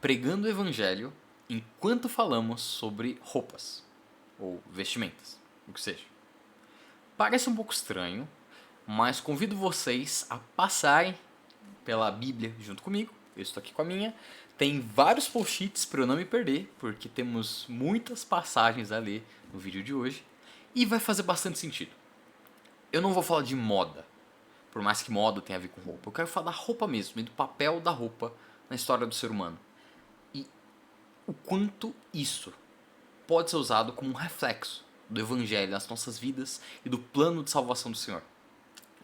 pregando o evangelho enquanto falamos sobre roupas ou vestimentas, o que seja. Parece um pouco estranho, mas convido vocês a passarem pela Bíblia junto comigo. Eu estou aqui com a minha. Tem vários post-its para eu não me perder, porque temos muitas passagens a ler no vídeo de hoje e vai fazer bastante sentido. Eu não vou falar de moda, por mais que moda tenha a ver com roupa. Eu quero falar da roupa mesmo e do papel da roupa na história do ser humano. E o quanto isso pode ser usado como um reflexo do Evangelho nas nossas vidas e do plano de salvação do Senhor.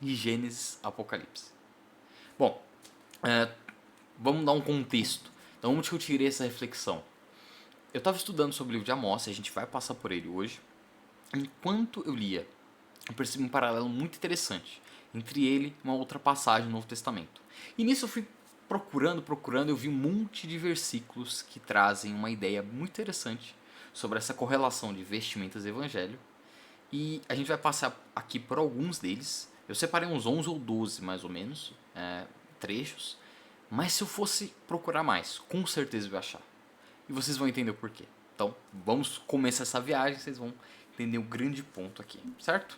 De Gênesis a Apocalipse. Bom, vamos dar um contexto. Então, onde que eu tirei essa reflexão? Eu estava estudando sobre o livro de Amós, e a gente vai passar por ele hoje. Enquanto eu lia, eu percebi um paralelo muito interessante entre ele e uma outra passagem do Novo Testamento. E nisso eu fui procurando, eu vi um monte de versículos que trazem uma ideia muito interessante sobre essa correlação de vestimentas e evangelho. E a gente vai passar aqui por alguns deles. Eu separei uns 11 ou 12 mais ou menos, trechos. Mas se eu fosse procurar mais, com certeza eu ia achar. E vocês vão entender o porquê. Então, vamos começar essa viagem, vocês vão entender o grande ponto aqui, certo?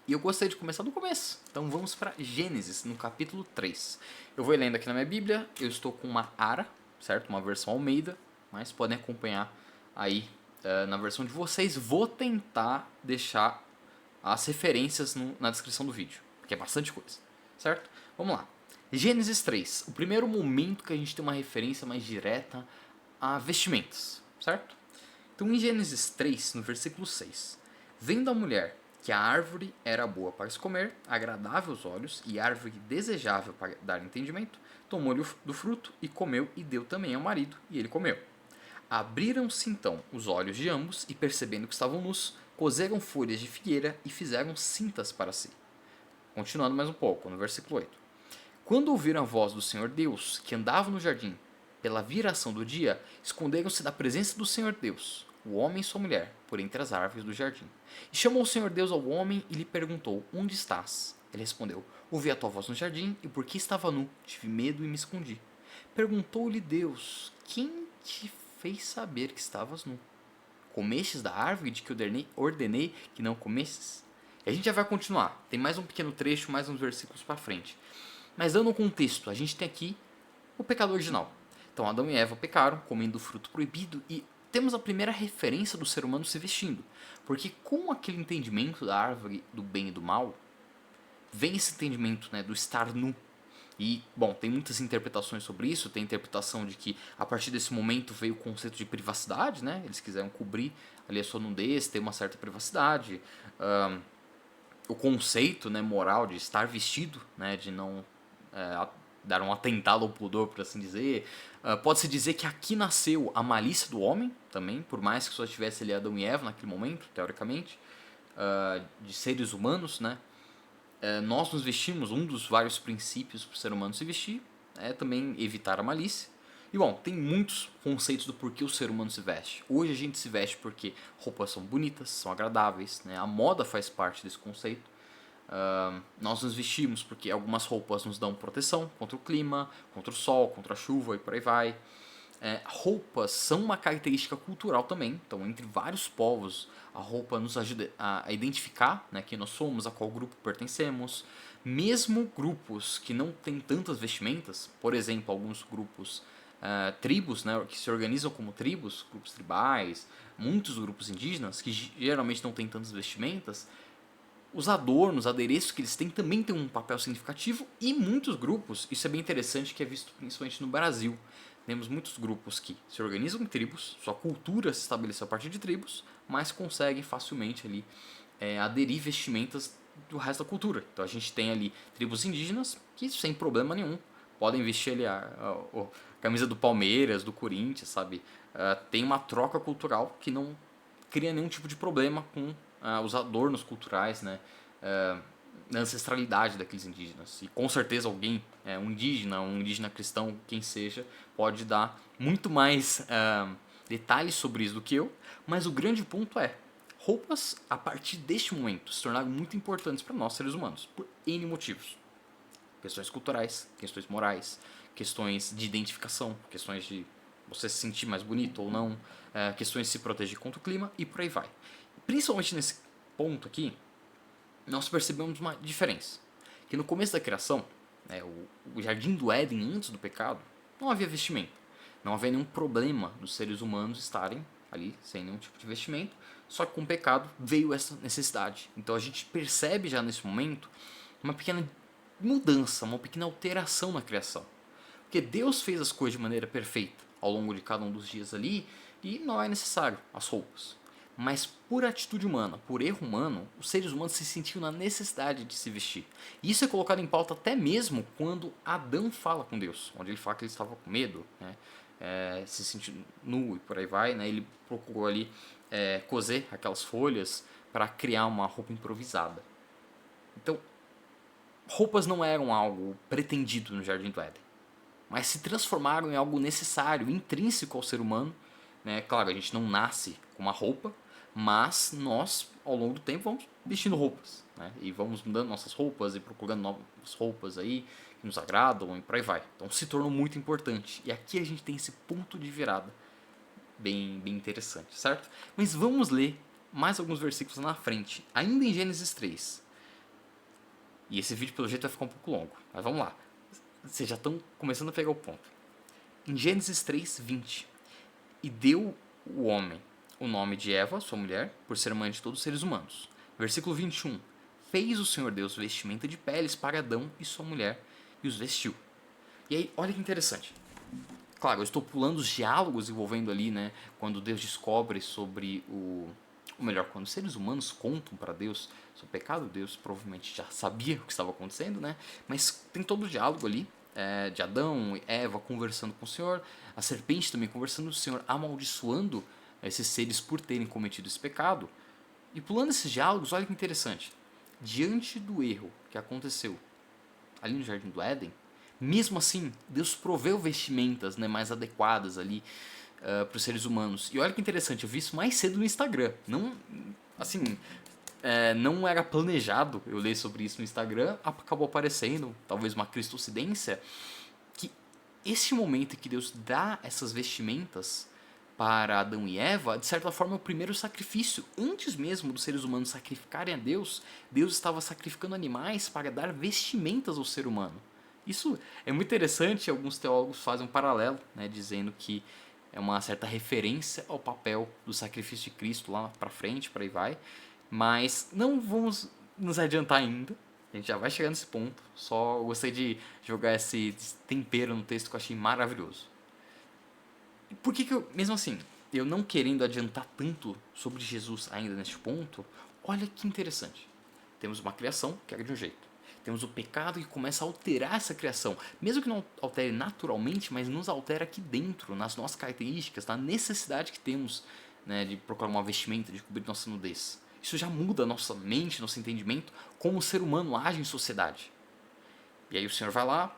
E eu gostaria de começar do começo. Então vamos para Gênesis, no capítulo 3. Eu vou lendo aqui na minha Bíblia, eu estou com uma ARA, certo? Uma versão Almeida, mas podem acompanhar aí na versão de vocês. Vou tentar deixar as referências na descrição do vídeo, porque é bastante coisa, certo? Vamos lá. Gênesis 3, o primeiro momento que a gente tem uma referência mais direta a vestimentas, certo? Então em Gênesis 3, no versículo 6, vendo a mulher que a árvore era boa para se comer, agradável aos olhos e árvore desejável para dar entendimento, tomou-lhe do fruto e comeu e deu também ao marido, e ele comeu. Abriram-se então os olhos de ambos e, percebendo que estavam nus, coseram folhas de figueira e fizeram cintas para si. Continuando mais um pouco, no versículo 8. Quando ouviram a voz do Senhor Deus, que andava no jardim, pela viração do dia, esconderam-se da presença do Senhor Deus, o homem e sua mulher, por entre as árvores do jardim. E chamou o Senhor Deus ao homem e lhe perguntou: Onde estás? Ele respondeu: Ouvi a tua voz no jardim, e porque estava nu, tive medo e me escondi. Perguntou-lhe Deus: Quem te fez saber que estavas nu? Comestes da árvore de que eu ordenei que não comesses? E a gente já vai continuar. Tem mais um pequeno trecho, mais uns versículos para frente. Mas dando um contexto, a gente tem aqui o pecado original. Então Adão e Eva pecaram, comendo o fruto proibido, e temos a primeira referência do ser humano se vestindo. Porque com aquele entendimento da árvore do bem e do mal, vem esse entendimento, né, do estar nu. E, bom, tem muitas interpretações sobre isso. Tem a interpretação de que a partir desse momento veio o conceito de privacidade, né? Eles quiseram cobrir ali a sua nudez, ter uma certa privacidade. O conceito, né, moral de estar vestido, né, de não dar um atentado ao pudor, por assim dizer. Pode-se dizer que aqui nasceu a malícia do homem, também, por mais que só tivesse ali Adão e Eva naquele momento, teoricamente, de seres humanos, né? Nós nos vestimos, um dos vários princípios para o ser humano se vestir é também evitar a malícia. E bom, tem muitos conceitos do porquê o ser humano se veste. Hoje a gente se veste porque roupas são bonitas, são agradáveis, né? A moda faz parte desse conceito. Nós nos vestimos porque algumas roupas nos dão proteção contra o clima, contra o sol, contra a chuva e por aí vai. Roupas são uma característica cultural também, então entre vários povos a roupa nos ajuda a identificar, né, quem nós somos, a qual grupo pertencemos. Mesmo grupos que não têm tantas vestimentas, por exemplo, alguns grupos, tribos, né, que se organizam como tribos, grupos tribais, muitos grupos indígenas que geralmente não têm tantas vestimentas, os adornos, adereços que eles têm também têm um papel significativo, e muitos grupos, isso é bem interessante, que é visto principalmente no Brasil. Temos muitos grupos que se organizam em tribos, sua cultura se estabeleceu a partir de tribos, mas conseguem facilmente ali aderir vestimentas do resto da cultura. Então a gente tem ali tribos indígenas que sem problema nenhum podem vestir ali a camisa do Palmeiras, do Corinthians, sabe? Tem uma troca cultural que não cria nenhum tipo de problema com os adornos culturais, né? Na ancestralidade daqueles indígenas. E com certeza alguém, um indígena cristão, quem seja, pode dar muito mais detalhes sobre isso do que eu. Mas o grande ponto é, roupas a partir deste momento se tornaram muito importantes para nós seres humanos, por N motivos. Questões culturais, questões morais, questões de identificação, questões de você se sentir mais bonito ou não, questões de se proteger contra o clima e por aí vai. Principalmente nesse ponto aqui, nós percebemos uma diferença. Que no começo da criação, né, o jardim do Éden, antes do pecado, não havia vestimento. Não havia nenhum problema dos seres humanos estarem ali sem nenhum tipo de vestimento. Só que com o pecado veio essa necessidade. Então a gente percebe já nesse momento uma pequena mudança, uma pequena alteração na criação. Porque Deus fez as coisas de maneira perfeita ao longo de cada um dos dias ali e não é necessário as roupas. Mas por atitude humana, por erro humano, os seres humanos se sentiam na necessidade de se vestir. E isso é colocado em pauta até mesmo quando Adão fala com Deus, onde ele fala que ele estava com medo, né? Se sentindo nu e por aí vai, né? Ele procurou ali coser aquelas folhas para criar uma roupa improvisada. Então, roupas não eram algo pretendido no Jardim do Éden, mas se transformaram em algo necessário, intrínseco ao ser humano, né? Claro, a gente não nasce com uma roupa, mas nós, ao longo do tempo, vamos vestindo roupas, né? E vamos mudando nossas roupas e procurando novas roupas aí que nos agradam e por aí vai. Então se tornou muito importante. E aqui a gente tem esse ponto de virada bem interessante, certo? Mas vamos ler mais alguns versículos na frente, ainda em Gênesis 3. E esse vídeo, pelo jeito, vai ficar um pouco longo, mas vamos lá. Vocês já estão começando a pegar o ponto. Em Gênesis 3, 20. E deu o homem o nome de Eva, sua mulher, por ser mãe de todos os seres humanos. Versículo 21. Fez o Senhor Deus vestimenta de peles para Adão e sua mulher e os vestiu. E aí, olha que interessante. Claro, eu estou pulando os diálogos envolvendo ali, né, quando Deus descobre sobre ou melhor, quando os seres humanos contam para Deus sobre o pecado, Deus provavelmente já sabia o que estava acontecendo, né? Mas tem todo o diálogo ali, de Adão e Eva conversando com o Senhor, a serpente também conversando com o Senhor, amaldiçoando esses seres por terem cometido esse pecado. E pulando esses diálogos, olha que interessante. Diante do erro que aconteceu ali no Jardim do Éden, mesmo assim, Deus proveu vestimentas, né, mais adequadas ali para os seres humanos. E olha que interessante, eu vi isso mais cedo no Instagram. Não, assim, não era planejado eu ler sobre isso no Instagram, acabou aparecendo, talvez uma cristocidência, que esse momento em que Deus dá essas vestimentas para Adão e Eva, de certa forma é o primeiro sacrifício. Antes mesmo dos seres humanos sacrificarem a Deus, Deus estava sacrificando animais para dar vestimentas ao ser humano. Isso é muito interessante, alguns teólogos fazem um paralelo, né, dizendo que é uma certa referência ao papel do sacrifício de Cristo lá para frente, por aí vai. Mas não vamos nos adiantar ainda, a gente já vai chegar nesse ponto. Só gostei de jogar esse tempero no texto que eu achei maravilhoso. E por que eu, mesmo assim, eu não querendo adiantar tanto sobre Jesus ainda neste ponto, olha que interessante. Temos uma criação que era de um jeito. Temos o pecado que começa a alterar essa criação. Mesmo que não altere naturalmente, mas nos altera aqui dentro, nas nossas características, na necessidade que temos, né, de procurar uma vestimenta, de cobrir nossa nudez. Isso já muda a nossa mente, nosso entendimento, como o ser humano age em sociedade. E aí o Senhor vai lá,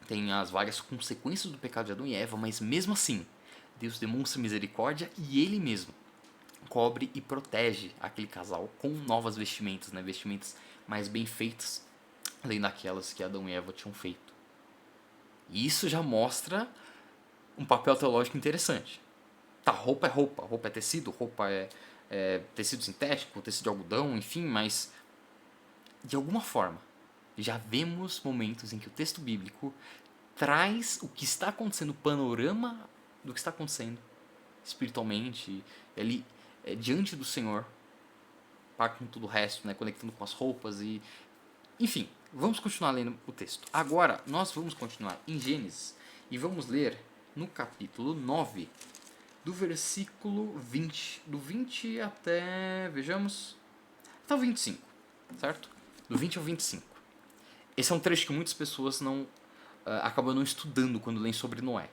tem as várias consequências do pecado de Adão e Eva, mas mesmo assim, Deus demonstra misericórdia e Ele mesmo cobre e protege aquele casal com novas vestimentas, né? Vestimentas mais bem feitas, além daquelas que Adão e Eva tinham feito. E isso já mostra um papel teológico interessante. Tá, roupa é tecido, roupa é tecido sintético, tecido de algodão, enfim, mas de alguma forma já vemos momentos em que o texto bíblico traz o que está acontecendo, o panorama do que está acontecendo espiritualmente, ali diante do Senhor, para com tudo o resto, né, conectando com as roupas e... Enfim, vamos continuar lendo o texto. Agora, nós vamos continuar em Gênesis e vamos ler no capítulo 9, do versículo 20, do 20 até, vejamos, até o 25, certo? Do 20 ao 25. Esse é um trecho que muitas pessoas acabam não estudando quando leem sobre Noé.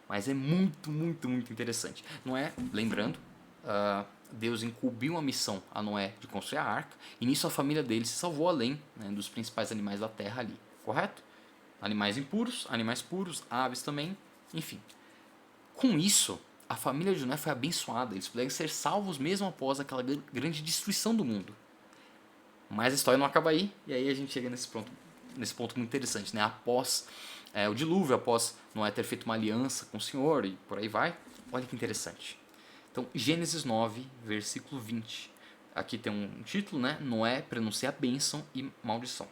Mas é muito interessante. Noé, lembrando, Deus incumbiu uma missão a Noé de construir a arca, e nisso a família dele se salvou além, né, dos principais animais da terra ali, correto? Animais impuros, animais puros, aves também, enfim. Com isso, a família de Noé foi abençoada, eles puderam ser salvos mesmo após aquela grande destruição do mundo. Mas a história não acaba aí, e aí a gente chega nesse ponto muito interessante, né? Após o dilúvio, após Noé ter feito uma aliança com o Senhor e por aí vai. Olha que interessante. Então, Gênesis 9, versículo 20. Aqui tem um título, né? Noé pronuncia bênção e maldição.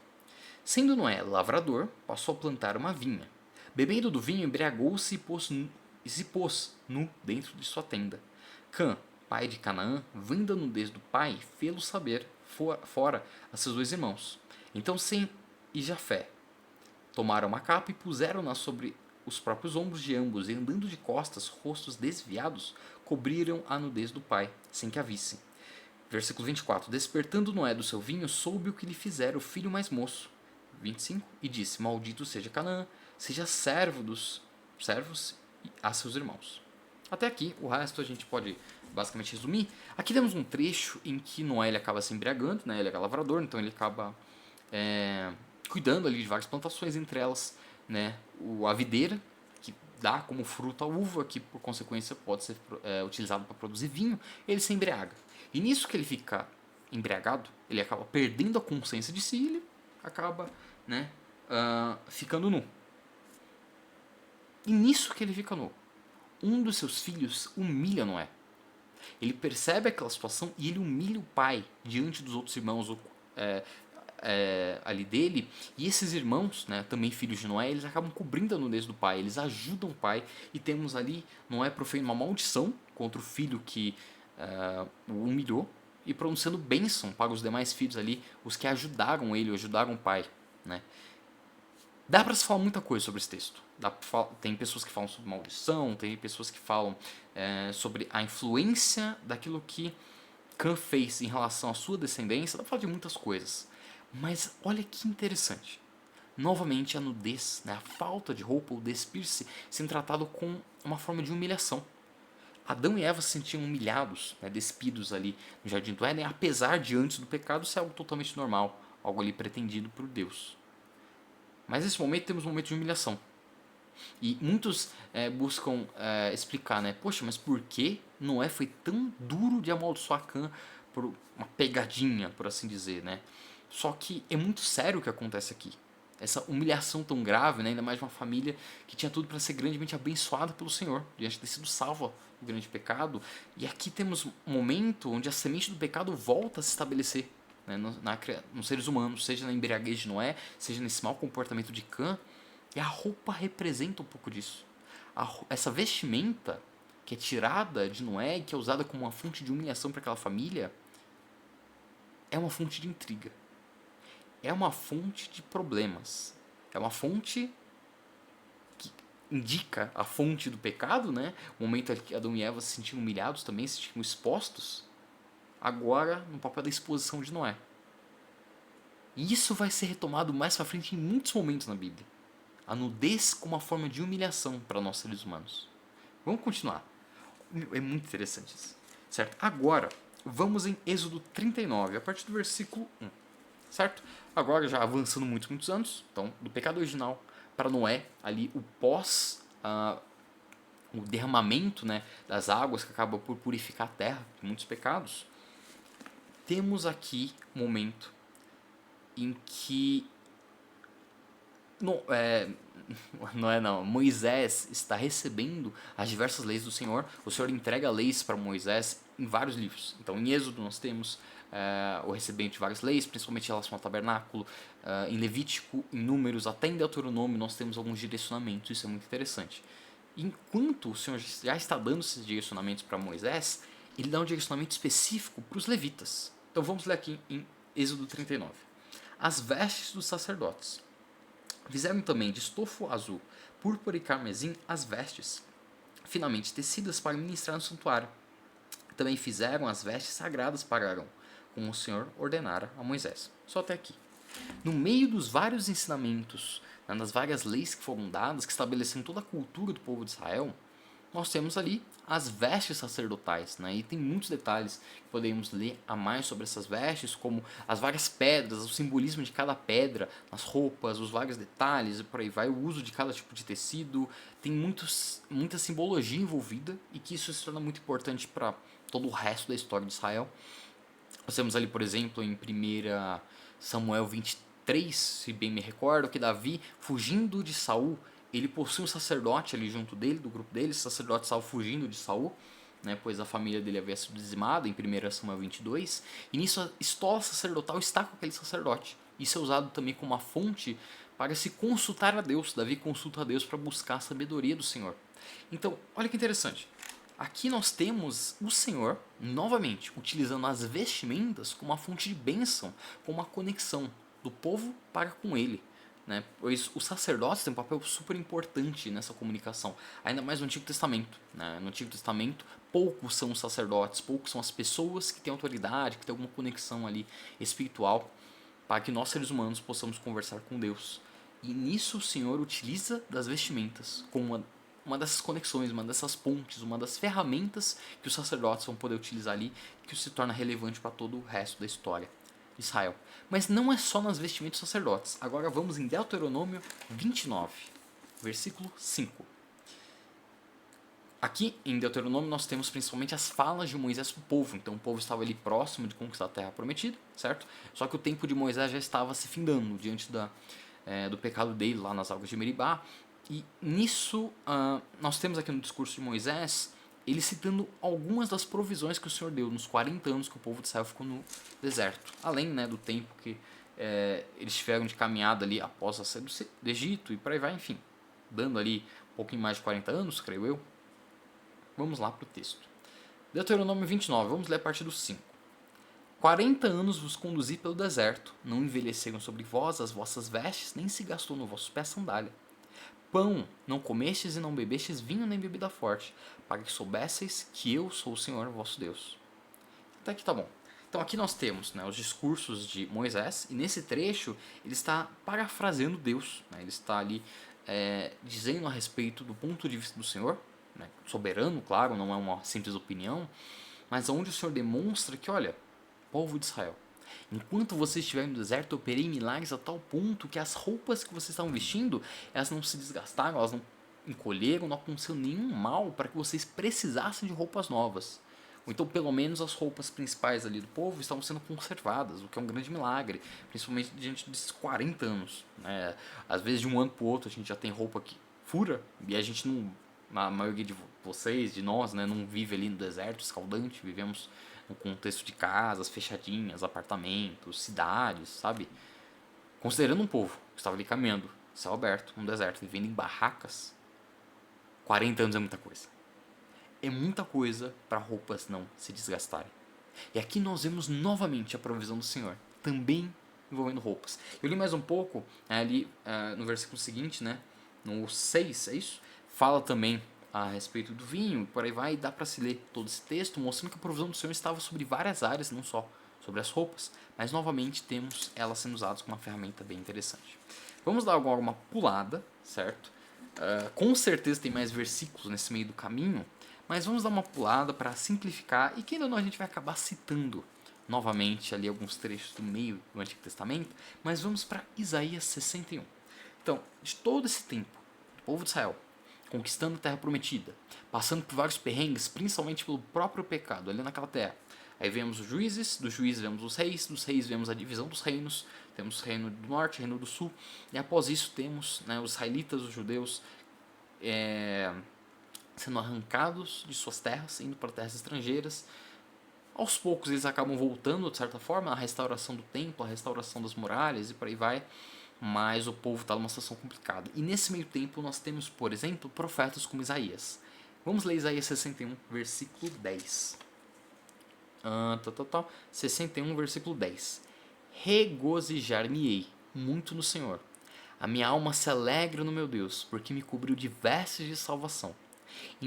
Sendo Noé lavrador, passou a plantar uma vinha. Bebendo do vinho, embriagou-se e se pôs nu dentro de sua tenda. Cã, pai de Canaã, vendo a nudez do pai, fê-lo saber fora a seus dois irmãos. Então Sem e Jafé tomaram uma capa e puseram-na sobre os próprios ombros de ambos, e andando de costas, rostos desviados, cobriram a nudez do pai, sem que a vissem. Versículo 24. Despertando Noé do seu vinho, soube o que lhe fizera o filho mais moço. 25. E disse: Maldito seja Canaã, seja servo dos servos a seus irmãos. Até aqui, o resto a gente pode basicamente resumir. Aqui temos um trecho em que Noé ele acaba se embriagando, né? Ele é lavrador, então ele acaba cuidando ali de várias plantações, entre elas, né, a videira, que dá como fruto a uva, que por consequência pode ser utilizado para produzir vinho. Ele se embriaga. E nisso que ele fica embriagado, ele acaba perdendo a consciência de si e ele acaba, né, ficando nu. E nisso que ele fica nu, um dos seus filhos humilha Noé. Ele percebe aquela situação e ele humilha o pai diante dos outros irmãos ali dele. E esses irmãos, né, também filhos de Noé, eles acabam cobrindo a nudez do pai. Eles ajudam o pai. E temos ali Noé proferindo uma maldição contra o filho que o humilhou e pronunciando bênção para os demais filhos ali, os que ajudaram ele, ajudaram o pai, né? Dá para se falar muita coisa sobre esse texto. Tem pessoas que falam sobre maldição, tem pessoas que falam sobre a influência daquilo que Cã fez em relação à sua descendência. Dá para falar de muitas coisas. Mas olha que interessante. Novamente a nudez, né, a falta de roupa, o despir-se, sendo tratado com uma forma de humilhação. Adão e Eva se sentiam humilhados, né, despidos ali no jardim do Éden, apesar de antes do pecado ser algo totalmente normal, algo ali pretendido por Deus. Mas nesse momento temos um momento de humilhação. E muitos buscam explicar, né? Poxa, mas por que Noé foi tão duro de amaldiçoar Cã por uma pegadinha, por assim dizer, né? Só que é muito sério o que acontece aqui. Essa humilhação tão grave, né? Ainda mais de uma família que tinha tudo para ser grandemente abençoada pelo Senhor, diante de ter sido salva do grande pecado. E aqui temos um momento onde a semente do pecado volta a se estabelecer, né, nos seres humanos, seja na embriaguez de Noé, seja nesse mau comportamento de Cã. E a roupa representa um pouco disso. Essa vestimenta que é tirada de Noé e que é usada como uma fonte de humilhação para aquela família é uma fonte de intriga. É uma fonte de problemas. É uma fonte que indica a fonte do pecado, né? O momento em que Adão e Eva se sentiam humilhados também, se sentiam expostos. Agora, no papel da exposição de Noé. E isso vai ser retomado mais para frente em muitos momentos na Bíblia. A nudez como uma forma de humilhação para nós seres humanos. Vamos continuar. É muito interessante isso. Certo? Agora, vamos em Êxodo 39, a partir do versículo 1. Certo? Agora, já avançando muitos anos, então, do pecado original para Noé, ali o o derramamento, né, das águas que acaba por purificar a terra de muitos pecados. Temos aqui um momento em que Moisés está recebendo as diversas leis do Senhor. O Senhor entrega leis para Moisés em vários livros. Então, em Êxodo nós temos o recebimento de várias leis, principalmente em relação ao tabernáculo. Em Levítico, em Números, até em Deuteronômio nós temos alguns direcionamentos. Isso é muito interessante. Enquanto o Senhor já está dando esses direcionamentos para Moisés, ele dá um direcionamento específico para os levitas. Então vamos ler aqui em Êxodo 39. As vestes dos sacerdotes. Fizeram também de estofo azul, púrpura e carmesim as vestes, finamente tecidas para ministrar no santuário. Também fizeram as vestes sagradas para Arão, como o Senhor ordenara a Moisés. Só até aqui. No meio dos vários ensinamentos, das várias leis que foram dadas, que estabelecem toda a cultura do povo de Israel, nós temos ali as vestes sacerdotais, né? E tem muitos detalhes que podemos ler a mais sobre essas vestes, como as várias pedras, o simbolismo de cada pedra, nas roupas, os vários detalhes e por aí vai, o uso de cada tipo de tecido. Tem muita simbologia envolvida e que isso se torna muito importante para todo o resto da história de Israel. Nós temos ali, por exemplo, em 1 Samuel 23, se bem me recordo, que Davi, fugindo de Saul, ele possui um sacerdote ali junto dele, do grupo dele. Esse sacerdote estava fugindo de Saul, né, pois a família dele havia sido dizimada em 1 Samuel 22. E nisso a estola sacerdotal está com aquele sacerdote. Isso é usado também como uma fonte para se consultar a Deus. Davi consulta a Deus para buscar a sabedoria do Senhor. Então, olha que interessante. Aqui nós temos o Senhor, novamente, utilizando as vestimentas como uma fonte de bênção, como uma conexão do povo para com ele. Né? Pois os sacerdotes têm um papel super importante nessa comunicação, ainda mais no Antigo Testamento. Né? No Antigo Testamento, poucos são os sacerdotes, poucos são as pessoas que têm autoridade, que têm alguma conexão ali espiritual, para que nós seres humanos possamos conversar com Deus. E nisso o Senhor utiliza das vestimentas como uma dessas conexões, uma dessas pontes, uma das ferramentas que os sacerdotes vão poder utilizar ali, que se torna relevante para todo o resto da história de Israel. Mas não é só nas vestimentas dos sacerdotes. Agora vamos em Deuteronômio 29, versículo 5. Aqui em Deuteronômio nós temos principalmente as falas de Moisés para o povo. Então o povo estava ali próximo de conquistar a terra prometida, certo? Só que o tempo de Moisés já estava se findando diante do pecado dele lá nas águas de Meribá. E nisso nós temos aqui no discurso de Moisés ele citando algumas das provisões que o Senhor deu nos 40 anos que o povo de Israel ficou no deserto. Além, né, do tempo que eles tiveram de caminhada ali após a saída do Egito e por aí vai, enfim. Dando ali um pouquinho mais de 40 anos, creio eu. Vamos lá para o texto. Deuteronômio 29, vamos ler a partir do 5. 40 anos vos conduzi pelo deserto, não envelheceram sobre vós as vossas vestes, nem se gastou no vosso pé sandália. Pão não comestes e não bebestes vinho nem bebida forte, para que soubesseis que eu sou o Senhor vosso Deus. Até aqui tá bom. Então aqui nós temos, né, os discursos de Moisés, e nesse trecho ele está parafraseando Deus. Né, ele está ali dizendo a respeito do ponto de vista do Senhor, né, soberano, claro, não é uma simples opinião, mas onde o Senhor demonstra que, olha, povo de Israel, enquanto vocês estiverem no deserto, eu operei milagres a tal ponto que as roupas que vocês estavam vestindo, elas não se desgastaram, elas não encolheram, não aconteceu nenhum mal para que vocês precisassem de roupas novas. Ou então, pelo menos, as roupas principais ali do povo estavam sendo conservadas, o que é um grande milagre, principalmente diante desses 40 anos. Né? Às vezes, de um ano para o outro, a gente já tem roupa que fura, e a gente não, a maioria de vocês, de nós, né, não vive ali no deserto escaldante, vivemos no contexto de casas fechadinhas, apartamentos, cidades, sabe? Considerando um povo que estava ali caminhando, céu aberto, um deserto, vivendo em barracas, 40 anos é muita coisa. É muita coisa para roupas não se desgastarem. E aqui nós vemos novamente a provisão do Senhor, também envolvendo roupas. Eu li mais um pouco, ali no versículo seguinte, né, no 6, é isso? Fala também a respeito do vinho, por aí vai, e dá para se ler todo esse texto, mostrando que a provisão do Senhor estava sobre várias áreas, não só sobre as roupas, mas novamente temos elas sendo usadas como uma ferramenta bem interessante. Vamos dar agora uma pulada, certo? Com certeza tem mais versículos nesse meio do caminho, mas vamos dar uma pulada para simplificar, e que ainda não a gente vai acabar citando novamente ali alguns trechos do meio do Antigo Testamento, mas vamos para Isaías 61. Então, de todo esse tempo, o povo de Israel conquistando a terra prometida, passando por vários perrengues, principalmente pelo próprio pecado ali naquela terra. Aí vemos os juízes, dos juízes vemos os reis, dos reis vemos a divisão dos reinos, temos o reino do norte, o reino do sul, e após isso temos, né, os israelitas, os judeus, sendo arrancados de suas terras, indo para terras estrangeiras. Aos poucos eles acabam voltando, de certa forma, a restauração do templo, a restauração das muralhas e por aí vai, mas o povo está numa situação complicada. E nesse meio tempo nós temos, por exemplo, profetas como Isaías. Vamos ler Isaías 61, versículo 10. 61, versículo 10. Regozijar-me-ei muito no Senhor. A minha alma se alegra no meu Deus, porque me cobriu de vestes de salvação e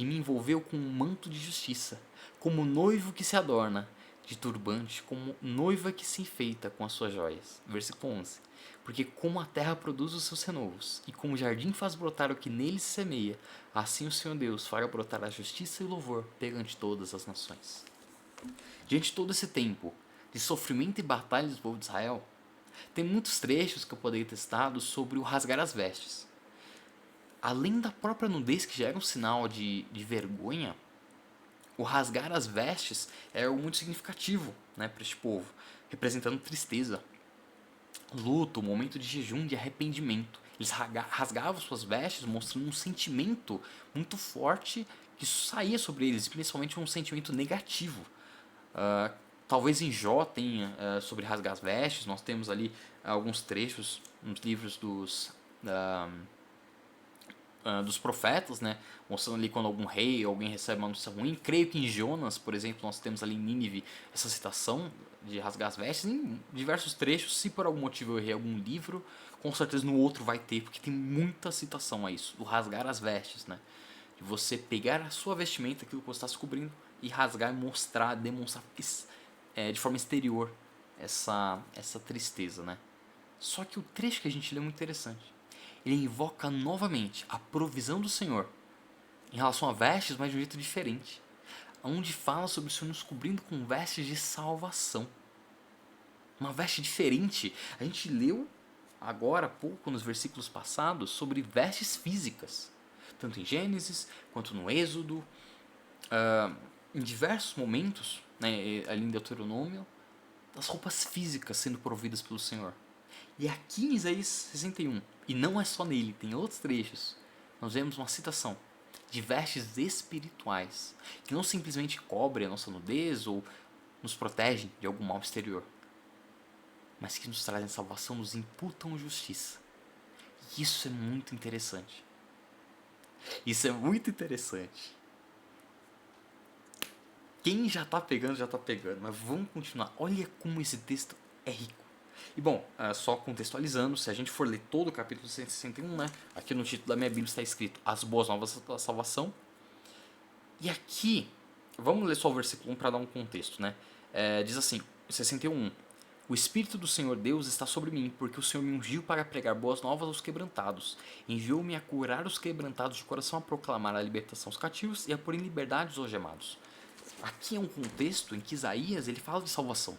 me envolveu com um manto de justiça, como noivo que se adorna de turbante, como noiva que se enfeita com as suas joias. Versículo 11. Porque como a terra produz os seus renovos, e como o jardim faz brotar o que nele se semeia, assim o Senhor Deus fará brotar a justiça e o louvor perante todas as nações. Diante de todo esse tempo de sofrimento e batalha do povo de Israel, tem muitos trechos que eu poderia ter testado sobre o rasgar as vestes. Além da própria nudez, que já era um sinal de vergonha, o rasgar as vestes é algo muito significativo, né, para este povo, representando tristeza, luto, momento de jejum, de arrependimento. Eles rasgavam suas vestes, mostrando um sentimento muito forte que saía sobre eles, principalmente um sentimento negativo. Ah, talvez em Jó tenha sobre rasgar as vestes. Nós temos ali alguns trechos nos livros dos profetas, né? Mostrando ali quando algum rei ou alguém recebe uma notícia ruim. Creio que em Jonas, por exemplo, nós temos ali em Nínive essa citação de rasgar as vestes. Em diversos trechos, se por algum motivo eu errei algum livro, com certeza no outro vai ter, porque tem muita citação a isso, do rasgar as vestes, né? De você pegar a sua vestimenta, aquilo que você está se cobrindo, e rasgar e mostrar, demonstrar de forma exterior essa tristeza, né? Só que o trecho que a gente lê é muito interessante. Ele invoca novamente a provisão do Senhor em relação a vestes, mas de um jeito diferente. Onde fala sobre o Senhor nos cobrindo com vestes de salvação. Uma veste diferente. A gente leu agora há pouco, nos versículos passados, sobre vestes físicas. Tanto em Gênesis, quanto no Êxodo. Em diversos momentos, né, ali em Deuteronômio, das roupas físicas sendo providas pelo Senhor. E aqui em Isaías 61, e não é só nele, tem outros trechos, nós vemos uma citação de vestes espirituais, que não simplesmente cobrem a nossa nudez ou nos protegem de algum mal exterior, mas que nos trazem salvação, nos imputam justiça. E isso é muito interessante. Isso é muito interessante. Quem já tá pegando, mas vamos continuar. Olha como esse texto é rico. E bom, só contextualizando, se a gente for ler todo o capítulo 161, né? Aqui no título da minha Bíblia está escrito As Boas Novas da Salvação. E aqui, vamos ler só o versículo 1 para dar um contexto, né? Diz assim, 61. O Espírito do Senhor Deus está sobre mim, porque o Senhor me ungiu para pregar boas novas aos quebrantados. Enviou-me a curar os quebrantados de coração, a proclamar a libertação aos cativos e a pôr em liberdade os algemados. Aqui é um contexto em que Isaías ele fala de salvação.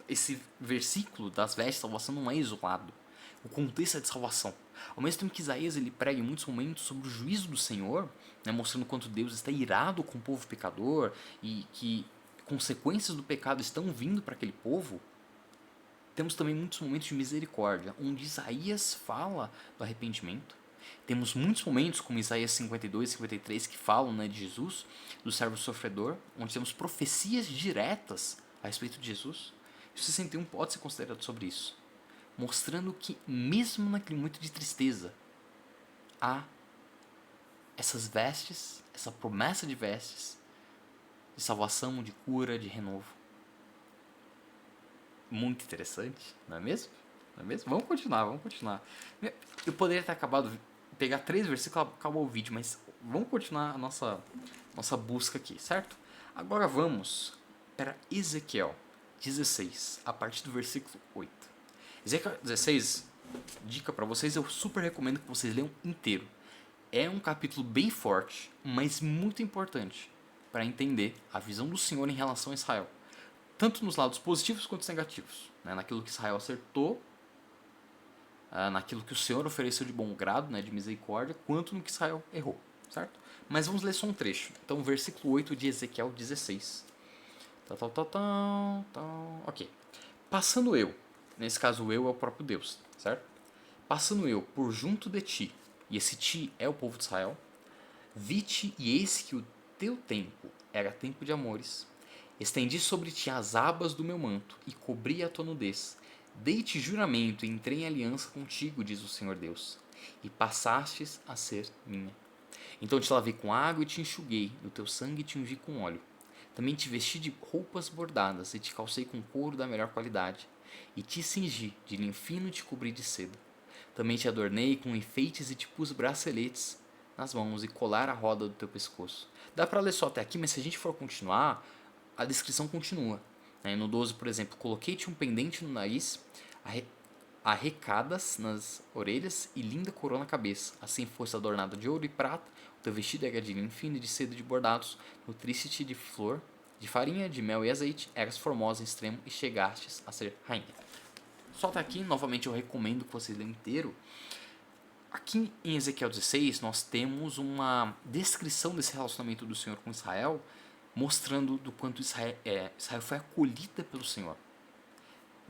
Esse versículo das vestes de salvação não é isolado. O contexto é de salvação. Ao mesmo tempo que Isaías ele prega em muitos momentos sobre o juízo do Senhor, né, mostrando quanto Deus está irado com o povo pecador e que consequências do pecado estão vindo para aquele povo, temos também muitos momentos de misericórdia, onde Isaías fala do arrependimento. Temos muitos momentos, como Isaías 52 e 53, que falam, né, de Jesus, do servo sofredor, onde temos profecias diretas a respeito de Jesus. E o 61 pode ser considerado sobre isso, mostrando que mesmo naquele momento de tristeza, há essas vestes, essa promessa de vestes, de salvação, de cura, de renovo. Muito interessante, não é mesmo? Não é mesmo? Vamos continuar. Eu poderia ter acabado, pegar 3 versículos e acabou o vídeo, mas vamos continuar a nossa busca aqui, certo? Agora vamos para Ezequiel 16, a partir do versículo 8. Ezequiel 16, dica para vocês, eu super recomendo que vocês leiam inteiro. É um capítulo bem forte, mas muito importante para entender a visão do Senhor em relação a Israel. Tanto nos lados positivos quanto negativos. Né? Naquilo que Israel acertou, naquilo que o Senhor ofereceu de bom grado, né, de misericórdia, quanto no que Israel errou. Certo? Mas vamos ler só um trecho. Então, versículo 8 de Ezequiel 16. Ok. Passando eu, nesse caso eu é o próprio Deus, certo? Passando eu por junto de ti, e esse ti é o povo de Israel, vi-te e eis que o teu tempo era tempo de amores. Estendi sobre ti as abas do meu manto e cobri a tua nudez. Dei-te juramento e entrei em aliança contigo, diz o Senhor Deus, e passastes a ser minha. Então te lavei com água e te enxuguei, no teu sangue te ungi com óleo. Também te vesti de roupas bordadas e te calcei com couro da melhor qualidade. E te cingi, de linho fino e te cobri de seda. Também te adornei com enfeites e te pus braceletes nas mãos e colar a roda do teu pescoço. Dá para ler só até aqui, mas se a gente for continuar, a descrição continua. No 12, por exemplo, coloquei-te um pendente no nariz, arrecadas nas orelhas e linda coroa na cabeça. Assim foste adornado de ouro e prata, o teu vestido era de linho fino e de seda de bordados, nutriste-te de flor, de farinha, de mel e azeite, eras formosa em extremo e chegastes a ser rainha. Só até aqui, novamente eu recomendo que vocês leiam inteiro. Aqui em Ezequiel 16 nós temos uma descrição desse relacionamento do Senhor com Israel, mostrando do quanto Israel foi acolhida pelo Senhor.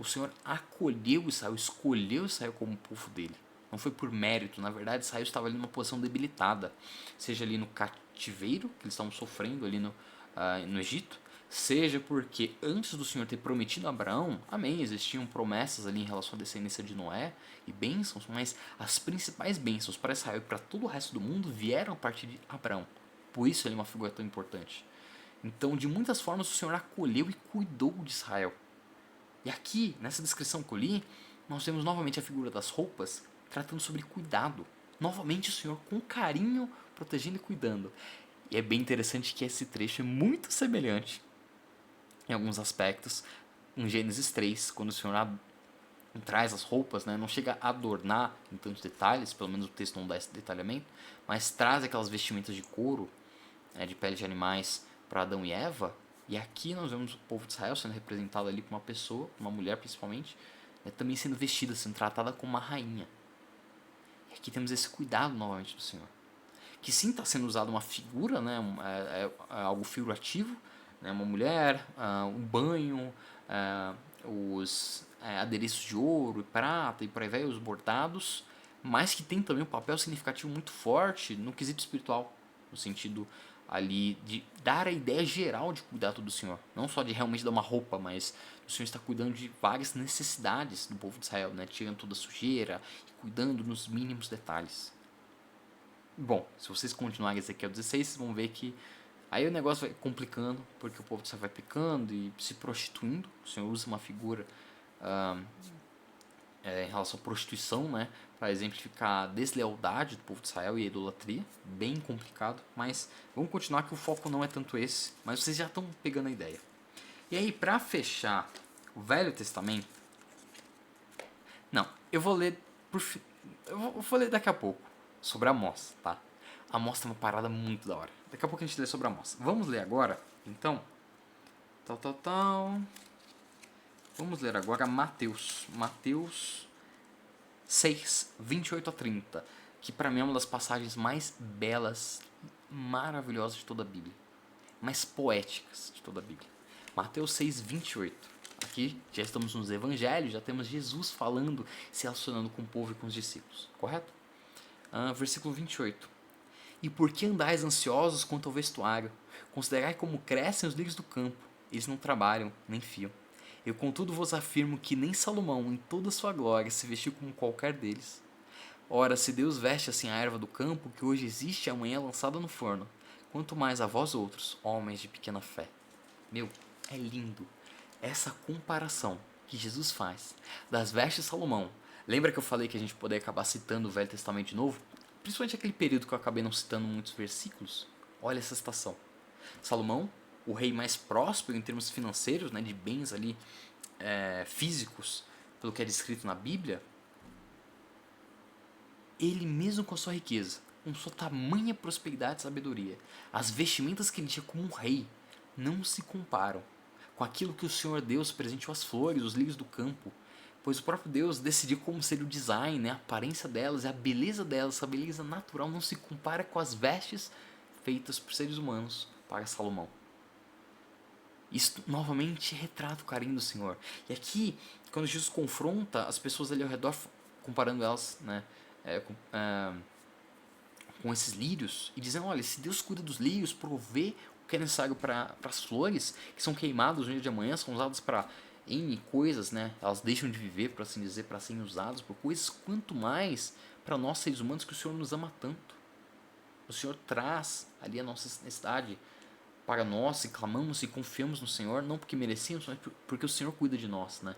O Senhor acolheu Israel, escolheu Israel como povo dele. Não foi por mérito, na verdade Israel estava ali numa posição debilitada, seja ali no cativeiro, que eles estavam sofrendo ali no Egito, seja porque antes do Senhor ter prometido a Abraão, amém, existiam promessas ali em relação à descendência de Noé e bênçãos, mas as principais bênçãos para Israel e para todo o resto do mundo vieram a partir de Abraão. Por isso ele é uma figura tão importante. Então, de muitas formas, o Senhor acolheu e cuidou de Israel. E aqui, nessa descrição que eu li, nós temos novamente a figura das roupas, tratando sobre cuidado. Novamente o Senhor com carinho, protegendo e cuidando. E é bem interessante que esse trecho é muito semelhante, em alguns aspectos, em Gênesis 3, quando o Senhor traz as roupas, né? Não chega a adornar em tantos detalhes, pelo menos o texto não dá esse detalhamento, mas traz aquelas vestimentas de couro, de pele de animais, para Adão e Eva. E aqui nós vemos o povo de Israel sendo representado ali por uma pessoa, uma mulher principalmente, também sendo vestida, sendo tratada como uma rainha. E aqui temos esse cuidado novamente do Senhor. Que sim está sendo usado uma figura, né, é algo figurativo, né, uma mulher, um banho, os adereços de ouro e prata e por aí vai, os bordados, mas que tem também um papel significativo muito forte no quesito espiritual, no sentido ali de dar a ideia geral de cuidado do Senhor, não só de realmente dar uma roupa, mas o Senhor está cuidando de várias necessidades do povo de Israel, né, tirando toda a sujeira e cuidando nos mínimos detalhes. Bom, se vocês continuarem Ezequiel 16, vocês vão ver que aí o negócio vai complicando, porque o povo de Israel vai pecando e se prostituindo. O Senhor usa uma figura em relação à prostituição, né, para exemplificar a deslealdade do povo de Israel e a idolatria. Bem complicado, mas vamos continuar que o foco não é tanto esse, mas vocês já estão pegando a ideia. E aí, para fechar o Velho Testamento, não, eu vou ler eu vou ler daqui a pouco sobre Amós, tá? Amós tem uma parada muito da hora. Daqui a pouco a gente lê sobre Amós. Vamos ler agora, então. Tal. Vamos ler agora Mateus. Mateus 6, 28 a 30. Que para mim é uma das passagens mais belas, maravilhosas de toda a Bíblia. Mais poéticas de toda a Bíblia. Mateus 6, 28. Aqui já estamos nos evangelhos, já temos Jesus falando, se relacionando com o povo e com os discípulos, correto? Versículo 28. E por que andais ansiosos quanto ao vestuário? Considerai como crescem os lírios do campo, eles não trabalham, nem fiam. Eu contudo vos afirmo que nem Salomão, em toda a sua glória, se vestiu como qualquer deles. Ora, se Deus veste assim a erva do campo, que hoje existe e amanhã é lançada no forno, quanto mais a vós outros, homens de pequena fé. Meu, é lindo essa comparação que Jesus faz das vestes de Salomão. Lembra que eu falei que a gente poderia acabar citando o Velho Testamento de novo? Principalmente aquele período que eu acabei não citando muitos versículos. Olha essa citação. Salomão, o rei mais próspero em termos financeiros, né, de bens ali físicos, pelo que é descrito na Bíblia, ele mesmo com a sua riqueza, com sua tamanha prosperidade e sabedoria, as vestimentas que ele tinha como um rei não se comparam com aquilo que o Senhor Deus presenteou as flores, os lírios do campo, pois o próprio Deus decidiu como seria o design, né, a aparência delas, a beleza delas, essa beleza natural não se compara com as vestes feitas por seres humanos para Salomão. Isso novamente retrata o carinho do Senhor. E aqui, quando Jesus confronta as pessoas ali ao redor, comparando elas, né, com esses lírios, e dizendo, olha, se Deus cuida dos lírios, provê o que é necessário para as flores, que são queimadas no dia de amanhã, são usadas para N coisas, né? Elas deixam de viver, por assim dizer, para serem usadas por coisas, quanto mais para nós seres humanos que o Senhor nos ama tanto. O Senhor traz ali a nossa necessidade para nós e clamamos e confiamos no Senhor, não porque merecemos, mas porque o Senhor cuida de nós, né?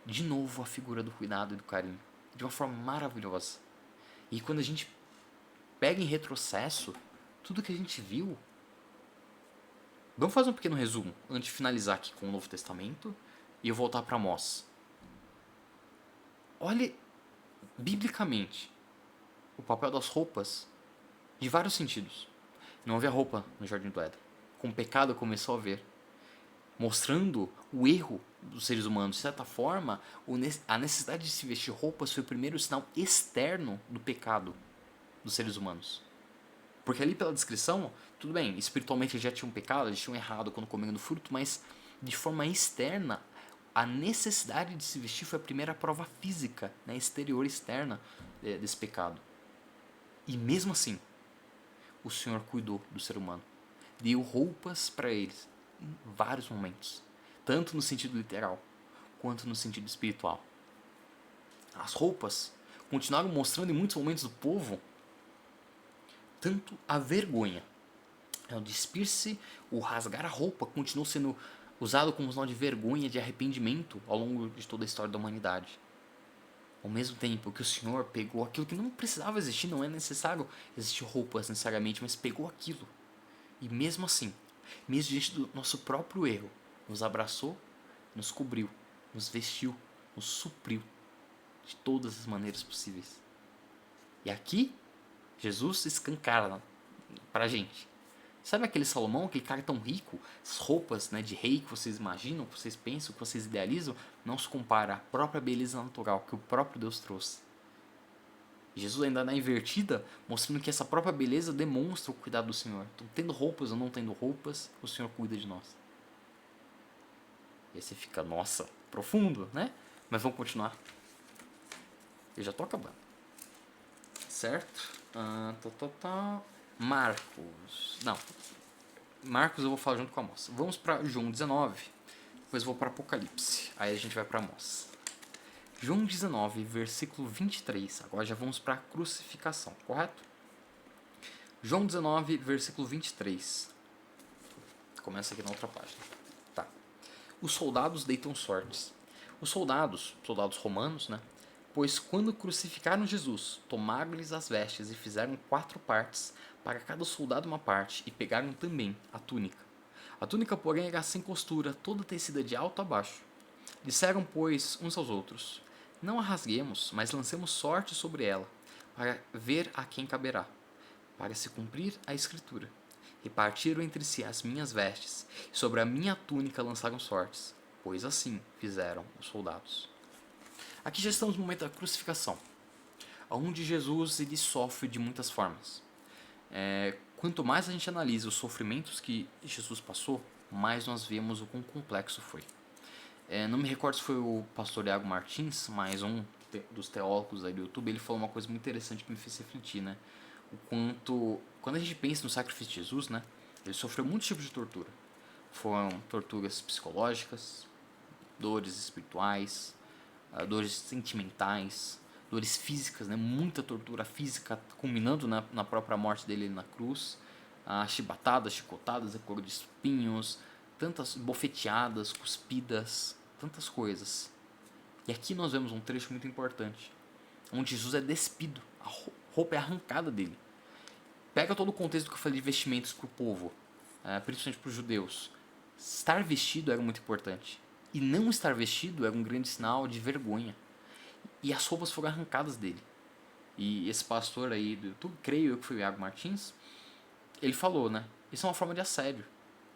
De novo a figura do cuidado e do carinho, de uma forma maravilhosa. E quando a gente pega em retrocesso tudo que a gente viu, vamos fazer um pequeno resumo antes de finalizar aqui com o Novo Testamento e eu voltar para Amós. Olhe biblicamente o papel das roupas de vários sentidos. Não havia roupa no Jardim do Éden. Com o pecado começou a haver, mostrando o erro dos seres humanos. De certa forma, a necessidade de se vestir roupas foi o primeiro sinal externo do pecado dos seres humanos. Porque ali pela descrição, tudo bem, espiritualmente eles já tinham pecado, eles tinham errado quando comiam do fruto, mas de forma externa, a necessidade de se vestir foi a primeira prova física, né, exterior e externa desse pecado. E mesmo assim, o Senhor cuidou do ser humano. Deu roupas para eles em vários momentos. Tanto no sentido literal, quanto no sentido espiritual. As roupas continuaram mostrando em muitos momentos do povo tanto a vergonha. O despir-se, o rasgar a roupa continuou sendo usado como sinal de vergonha, de arrependimento ao longo de toda a história da humanidade. Ao mesmo tempo que o Senhor pegou aquilo que não precisava existir, não é necessário existir roupas necessariamente, mas pegou aquilo. E mesmo assim, mesmo diante do nosso próprio erro, nos abraçou, nos cobriu, nos vestiu, nos supriu de todas as maneiras possíveis. E aqui, Jesus escancara pra gente. Sabe aquele Salomão, aquele cara tão rico? As roupas, né, de rei que vocês imaginam, que vocês pensam, que vocês idealizam, não se compara à própria beleza natural que o próprio Deus trouxe. Jesus ainda na invertida, mostrando que essa própria beleza demonstra o cuidado do Senhor. Então, tendo roupas ou não tendo roupas, o Senhor cuida de nós. E aí você fica, nossa, profundo, né? Mas vamos continuar. Eu já tô acabando. Certo? Marcos. Não. Marcos eu vou falar junto com Amós. Vamos para João 19. Depois eu vou para Apocalipse. Aí a gente vai para Amós. João 19, versículo 23. Agora já vamos para a crucificação, correto? João 19, versículo 23. Começa aqui na outra página. Tá. Os soldados deitam sortes. Os soldados romanos, né? Pois quando crucificaram Jesus, tomaram-lhes as vestes e fizeram 4 partes, para cada soldado uma parte, e pegaram também a túnica. A túnica, porém, era sem costura, toda tecida de alto a baixo. Disseram, pois, uns aos outros: Não a rasguemos, mas lancemos sorte sobre ela, para ver a quem caberá, para se cumprir a escritura. Repartiram entre si as minhas vestes, e sobre a minha túnica lançaram sortes, pois assim fizeram os soldados. Aqui já estamos no momento da crucificação, onde Jesus ele sofre de muitas formas. Quanto mais a gente analisa os sofrimentos que Jesus passou, mais nós vemos o quão complexo foi. Não me recordo se foi o pastor Iago Martins, mas um dos teólogos aí do YouTube, ele falou uma coisa muito interessante que me fez refletir, né? O quanto, quando a gente pensa no sacrifício de Jesus, né? Ele sofreu muitos tipos de tortura. Foram torturas psicológicas, dores espirituais, dores sentimentais, dores físicas, né? Muita tortura física, culminando na própria morte dele na cruz, chibatadas, chicotadas, cor de espinhos, tantas bofeteadas, cuspidas, tantas coisas. E aqui nós vemos um trecho muito importante, onde Jesus é despido, a roupa é arrancada dele. Pega todo o contexto que eu falei de vestimentos para o povo, principalmente para os judeus. Estar vestido era muito importante. E não estar vestido era um grande sinal de vergonha. E as roupas foram arrancadas dele. E esse pastor aí do YouTube, creio eu que foi o Iago Martins, ele falou, né? Isso é uma forma de assédio.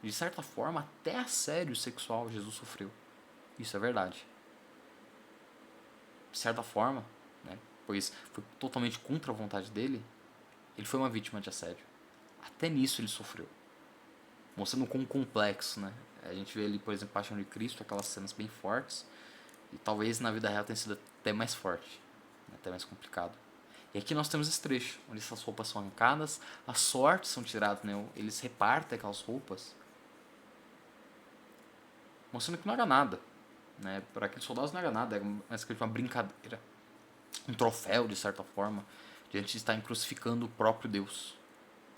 De certa forma, até assédio sexual Jesus sofreu. Isso é verdade. De certa forma, né? Pois foi totalmente contra a vontade dele, ele foi uma vítima de assédio. Até nisso ele sofreu. Mostrando o quão complexo, né? A gente vê ali, por exemplo, Paixão de Cristo, aquelas cenas bem fortes. E talvez na vida real tenha sido até mais forte, até mais complicado. E aqui nós temos esse trecho, onde essas roupas são arrancadas, as sortes são tiradas, né? Eles repartem aquelas roupas, mostrando que não era nada, né? Para aqueles soldados não era nada, era uma brincadeira, um troféu de certa forma, diante de estarem crucificando o próprio Deus,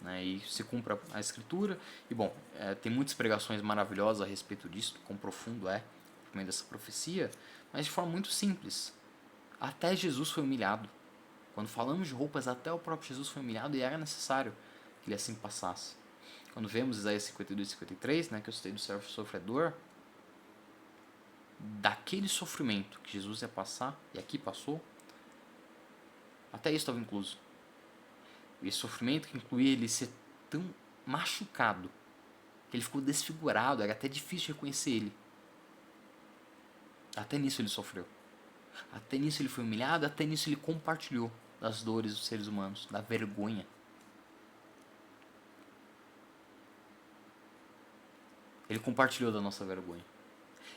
né? E se cumpre a escritura. E bom, tem muitas pregações maravilhosas a respeito disso, quão profundo é por meio dessa profecia, mas de forma muito simples. Até Jesus foi humilhado. Quando falamos de roupas, até o próprio Jesus foi humilhado e era necessário que ele assim passasse. Quando vemos Isaías 52 e 53, né, que eu citei do servo sofredor, daquele sofrimento que Jesus ia passar, e aqui passou, até isso estava incluso. E esse sofrimento que incluía ele ser tão machucado, que ele ficou desfigurado, era até difícil reconhecer ele. Até nisso ele sofreu. Até nisso ele foi humilhado, até nisso ele compartilhou das dores dos seres humanos, da vergonha. Ele compartilhou da nossa vergonha.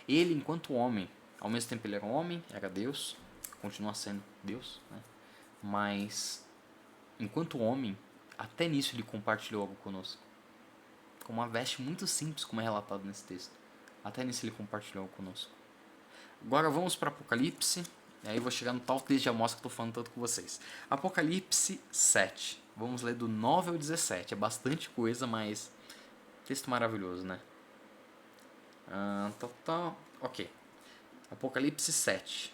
Ele, enquanto homem, ao mesmo tempo ele era um homem, era Deus, continua sendo Deus, né? Mas, enquanto homem, até nisso ele compartilhou algo conosco. Com uma veste muito simples, como é relatado nesse texto. Até nisso ele compartilhou algo conosco. Agora vamos para Apocalipse. E aí eu vou chegar no tal texto de Amós que eu estou falando tanto com vocês. Apocalipse 7. Vamos ler do 9 ao 17. É bastante coisa, mas texto maravilhoso, né? Ok. Apocalipse 7.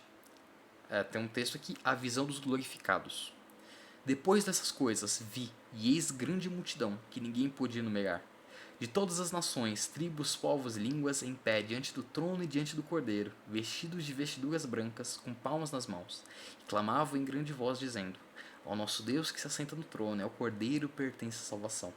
Tem um texto aqui, a visão dos glorificados. Depois dessas coisas, vi, e eis grande multidão, que ninguém podia enumerar, de todas as nações, tribos, povos e línguas, em pé diante do trono e diante do Cordeiro, vestidos de vestiduras brancas, com palmas nas mãos, e clamavam em grande voz, dizendo: Ao nosso Deus que se assenta no trono, ao Cordeiro pertence a salvação.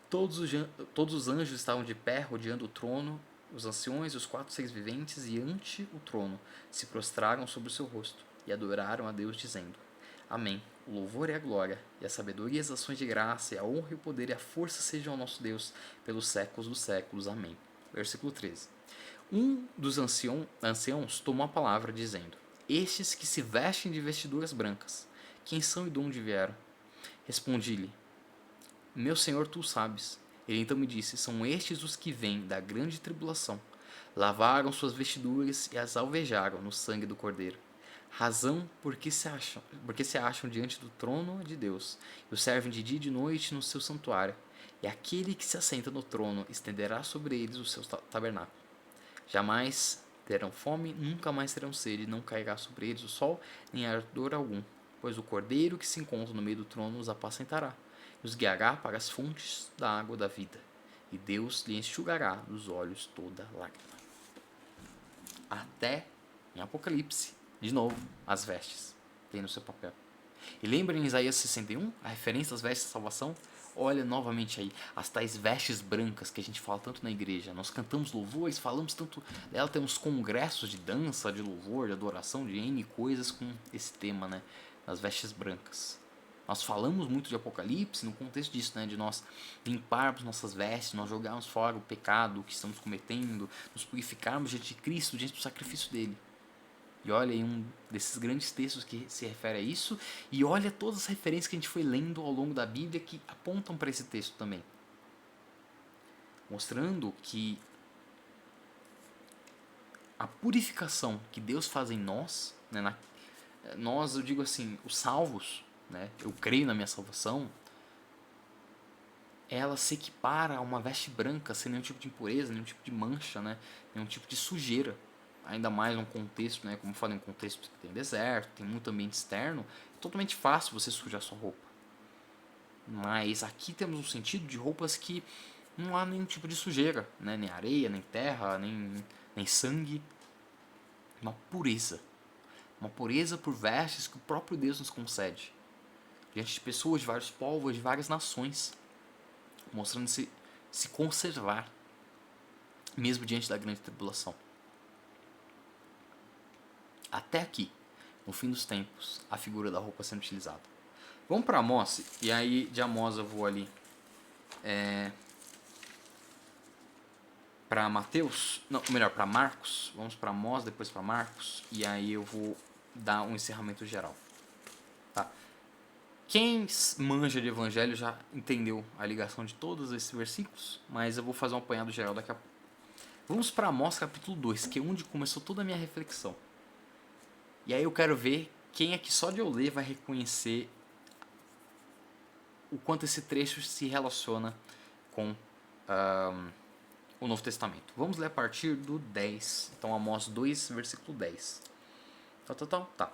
Todos os anjos estavam de pé, rodeando o trono, os anciões e os 4 seres viventes, e ante o trono se prostraram sobre o seu rosto, e adoraram a Deus, dizendo: Amém. O louvor e a glória, e a sabedoria e as ações de graça, e a honra e o poder e a força sejam ao nosso Deus, pelos séculos dos séculos. Amém. Versículo 13. Um dos anciãos tomou a palavra, dizendo: Estes que se vestem de vestiduras brancas, quem são e de onde vieram? Respondi-lhe: Meu Senhor, tu o sabes. Ele então me disse: São estes os que vêm da grande tribulação. Lavaram suas vestiduras e as alvejaram no sangue do Cordeiro. Razão porque se acham diante do trono de Deus, e o servem de dia e de noite no seu santuário. E aquele que se assenta no trono estenderá sobre eles o seu tabernáculo. Jamais terão fome, nunca mais terão sede, não cairá sobre eles o sol, nem ardor algum, pois o Cordeiro que se encontra no meio do trono os apacentará, e os guiará para as fontes da água da vida, e Deus lhe enxugará dos olhos toda lágrima. Até em Apocalipse, de novo, as vestes tem no seu papel. E lembra em Isaías 61, a referência às vestes da salvação? Olha novamente aí, as tais vestes brancas que a gente fala tanto na igreja. Nós cantamos louvores, falamos tanto dela, temos congressos de dança, de louvor, de adoração, de N coisas com esse tema, né? Das vestes brancas. Nós falamos muito de Apocalipse no contexto disso, né? De nós limparmos nossas vestes, nós jogarmos fora o pecado que estamos cometendo, nos purificarmos diante de Cristo, diante do sacrifício dele. E olha aí um desses grandes textos que se refere a isso. E olha todas as referências que a gente foi lendo ao longo da Bíblia que apontam para esse texto também. Mostrando que a purificação que Deus faz em nós, né, nós, eu digo assim, os salvos, né, eu creio na minha salvação, ela se equipara a uma veste branca, sem nenhum tipo de impureza, nenhum tipo de mancha, né, nenhum tipo de sujeira. Ainda mais num contexto, né, como eu falei, um contexto que tem deserto, tem muito ambiente externo, é totalmente fácil você sujar sua roupa. Mas aqui temos um sentido de roupas que não há nenhum tipo de sujeira, né, nem areia, nem terra, nem sangue. Uma pureza. Uma pureza por vestes que o próprio Deus nos concede. Diante de pessoas de vários povos, de várias nações. Mostrando se conservar, mesmo diante da grande tribulação. Até aqui, no fim dos tempos, a figura da roupa sendo utilizada. Vamos para Amós, e aí de Amós eu vou ali para Mateus, não, melhor, para Marcos. Vamos para Amós, depois para Marcos, e aí eu vou dar um encerramento geral. Tá? Quem manja de evangelho já entendeu a ligação de todos esses versículos, mas eu vou fazer um apanhado geral daqui a pouco. Vamos para Amós capítulo 2, que é onde começou toda a minha reflexão. E aí eu quero ver quem é que só de eu ler vai reconhecer o quanto esse trecho se relaciona com o Novo Testamento. Vamos ler a partir do 10. Então Amós 2, versículo 10. Tá.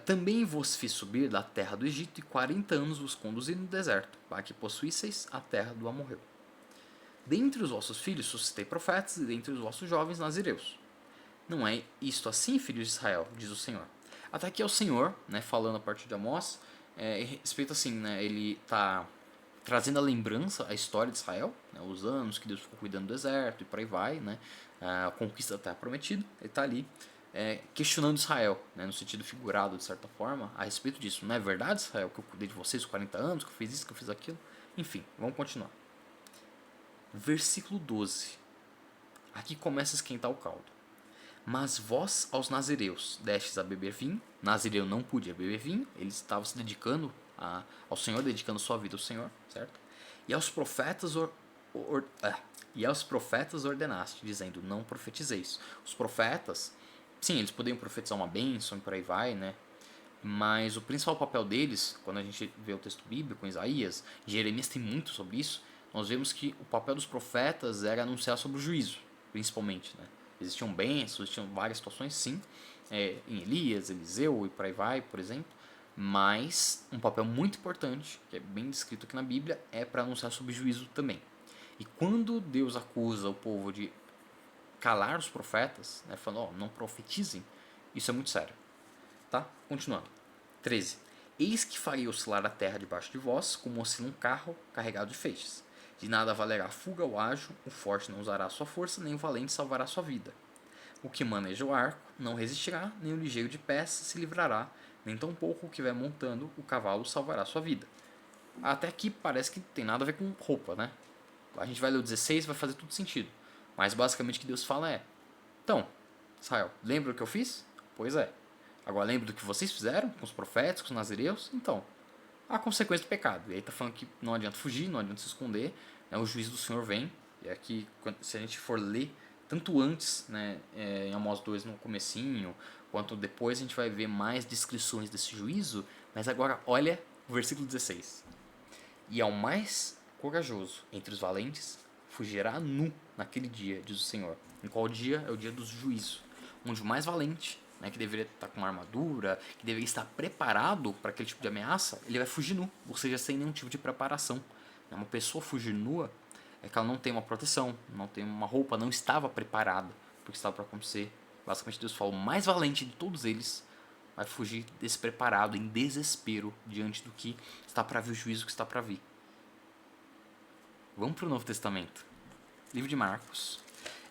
Também vos fiz subir da terra do Egito e 40 anos vos conduzi no deserto, para que possuísseis a terra do amorreu. Dentre os vossos filhos suscitei profetas, e dentre os vossos jovens nazireus. Não é isto assim, filhos de Israel, diz o Senhor. Até aqui é o Senhor, né, falando a partir de Amós, respeito assim, né, ele está trazendo a lembrança, a história de Israel, né, os anos que Deus ficou cuidando do deserto e por aí vai, né, a conquista da terra prometida, ele está ali questionando Israel, né, no sentido figurado de certa forma, a respeito disso. Não é verdade, Israel, que eu cuidei de vocês 40 anos, que eu fiz isso, que eu fiz aquilo? Enfim, vamos continuar. Versículo 12. Aqui começa a esquentar o caldo. Mas vós aos nazireus destes a beber vinho. Nazireu não podia beber vinho, ele estava se dedicando ao Senhor, dedicando sua vida ao Senhor, certo? E aos profetas e aos profetas ordenaste, dizendo, não profetizeis. Os profetas, sim, eles podiam profetizar uma bênção e por aí vai, né? Mas o principal papel deles, quando a gente vê o texto bíblico, em Isaías, Jeremias tem muito sobre isso, nós vemos que o papel dos profetas era anunciar sobre o juízo, principalmente, né? Existiam bênçãos, existiam várias situações, sim, em Elias, Eliseu e por aí vai, por exemplo, mas um papel muito importante, que é bem descrito aqui na Bíblia, é para anunciar sobre juízo também. E quando Deus acusa o povo de calar os profetas, né, falando, não profetizem, isso é muito sério. Tá? Continuando. 13. Eis que farei oscilar a terra debaixo de vós, como oscila um carro carregado de feixes. De nada valerá a fuga ou ágil, o forte não usará a sua força, nem o valente salvará a sua vida. O que maneja o arco não resistirá, nem o ligeiro de pés se livrará, nem tampouco o que vai montando o cavalo salvará a sua vida. Até aqui parece que tem nada a ver com roupa, né? A gente vai ler o 16 e vai fazer tudo sentido. Mas basicamente o que Deus fala é: então, Israel, lembra o que eu fiz? Pois é. Agora lembra do que vocês fizeram com os profetas, com os nazireus? Então, a consequência do pecado. E aí tá falando que não adianta fugir, não adianta se esconder, né? O juízo do Senhor vem. E aqui, se a gente for ler, tanto antes, né, em Amós 2 no comecinho, quanto depois a gente vai ver mais descrições desse juízo. Mas agora olha o versículo 16. E ao mais corajoso entre os valentes fugirá nu naquele dia, diz o Senhor. Em qual dia? É o dia do juízo, onde o mais valente, né, que deveria estar com uma armadura, que deveria estar preparado para aquele tipo de ameaça, ele vai fugir nu, ou seja, sem nenhum tipo de preparação. Uma pessoa fugir nua é que ela não tem uma proteção, não tem uma roupa, não estava preparada para o que estava para acontecer. Basicamente, Deus fala: o mais valente de todos eles vai fugir despreparado, em desespero, diante do que está para vir, o juízo que está para vir. Vamos para o Novo Testamento. Livro de Marcos.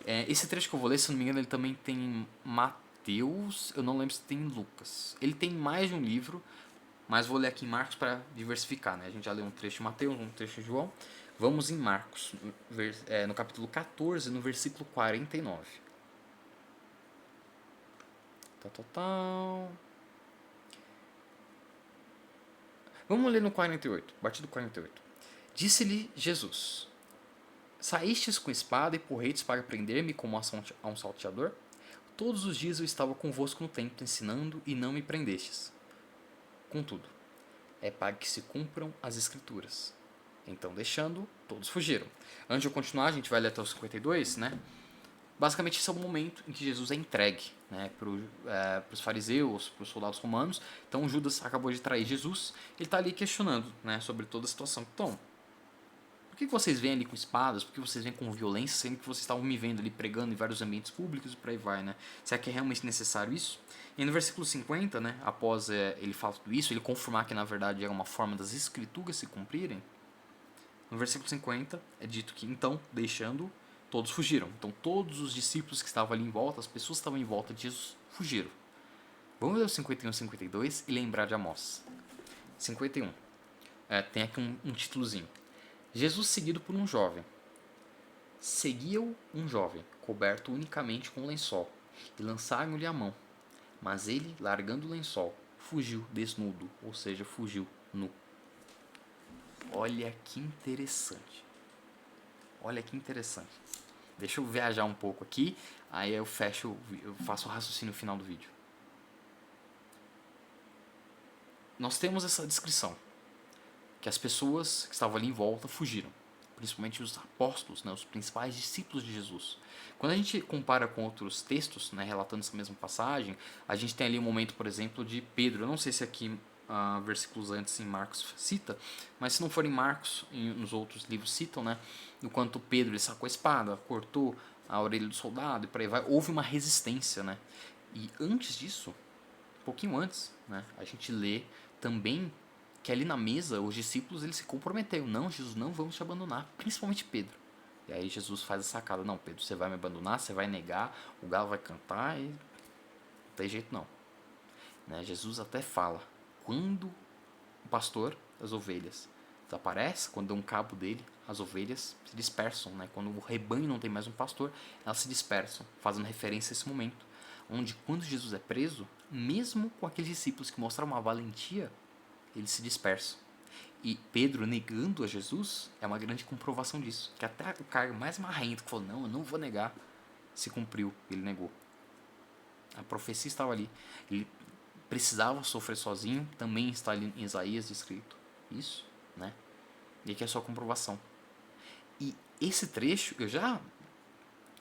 Esse trecho que eu vou ler, se não me engano, ele também tem Mateus, eu não lembro se tem Lucas. Ele tem mais de um livro, mas vou ler aqui em Marcos para diversificar, né? A gente já leu um trecho de Mateus, um trecho de João. Vamos em Marcos, no capítulo 14, no versículo 49. Vamos ler no 48, batido 48. Disse-lhe Jesus: saístes com espada e porretes para prender-me como a um salteador? Todos os dias eu estava convosco no templo ensinando e não me prendestes. Contudo, é para que se cumpram as escrituras. Então, deixando, todos fugiram. Antes de eu continuar, a gente vai ler até o 52, né? Basicamente, esse é o momento em que Jesus é entregue, né, para os fariseus, para os soldados romanos. Então, Judas acabou de trair Jesus. Ele está ali questionando, né, sobre toda a situação. Então, por que vocês vêm ali com espadas? Por que vocês vêm com violência, sendo que vocês estavam me vendo ali pregando em vários ambientes públicos e por aí vai, né? Será que é realmente necessário isso? E no versículo 50, né, após ele falar tudo isso, ele confirmar que na verdade era uma forma das escrituras se cumprirem, no versículo 50 é dito que então, deixando, todos fugiram. Então todos os discípulos que estavam ali em volta, as pessoas que estavam em volta de Jesus, fugiram. Vamos ler o 51 e 52 e lembrar de Amós. 51. Tem aqui um títulozinho. Jesus seguido por um jovem. Seguia-o um jovem, coberto unicamente com um lençol, e lançaram-lhe a mão. Mas ele, largando o lençol, fugiu desnudo, ou seja, fugiu nu. Olha que interessante. Olha que interessante. Deixa eu viajar um pouco aqui, aí eu faço o raciocínio final do vídeo. Nós temos essa descrição, que as pessoas que estavam ali em volta fugiram, principalmente os apóstolos, né, os principais discípulos de Jesus. Quando a gente compara com outros textos, né, relatando essa mesma passagem, a gente tem ali um momento, por exemplo, de Pedro. Eu não sei se aqui versículos antes em Marcos cita, mas se não for em Marcos, nos outros livros citam, né, enquanto Pedro ele sacou a espada, cortou a orelha do soldado e por aí vai, houve uma resistência, né? E antes disso, um pouquinho antes, né, a gente lê também que ali na mesa os discípulos eles se comprometeram: não, Jesus, não vamos te abandonar, principalmente Pedro. E aí Jesus faz a sacada: não, Pedro, você vai me abandonar, você vai negar, o galo vai cantar e não tem jeito não, né? Jesus até fala: quando o pastor das ovelhas desaparece, quando dá um cabo dele, as ovelhas se dispersam, né? Quando o rebanho não tem mais um pastor, elas se dispersam, fazendo referência a esse momento, onde quando Jesus é preso, mesmo com aqueles discípulos que mostraram uma valentia, eles se dispersam. E Pedro negando a Jesus é uma grande comprovação disso, que até o cara mais marrento que falou, não, eu não vou negar, se cumpriu, ele negou. A profecia estava ali, ele precisava sofrer sozinho, também está ali em Isaías descrito isso, né? E aqui é só comprovação. E esse trecho, eu já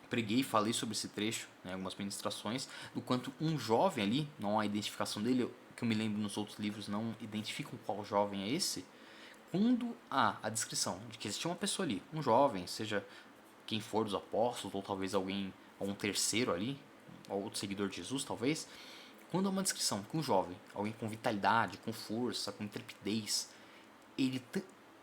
preguei e falei sobre esse trecho, né, algumas ministrações, do quanto um jovem ali, não há identificação dele, que eu me lembro nos outros livros não identificam qual jovem é esse, quando há a descrição de que existia uma pessoa ali, um jovem, seja quem for dos apóstolos, ou talvez alguém, ou um terceiro ali, ou outro seguidor de Jesus talvez, quando há uma descrição que um jovem, alguém com vitalidade, com força, com intrepidez, ele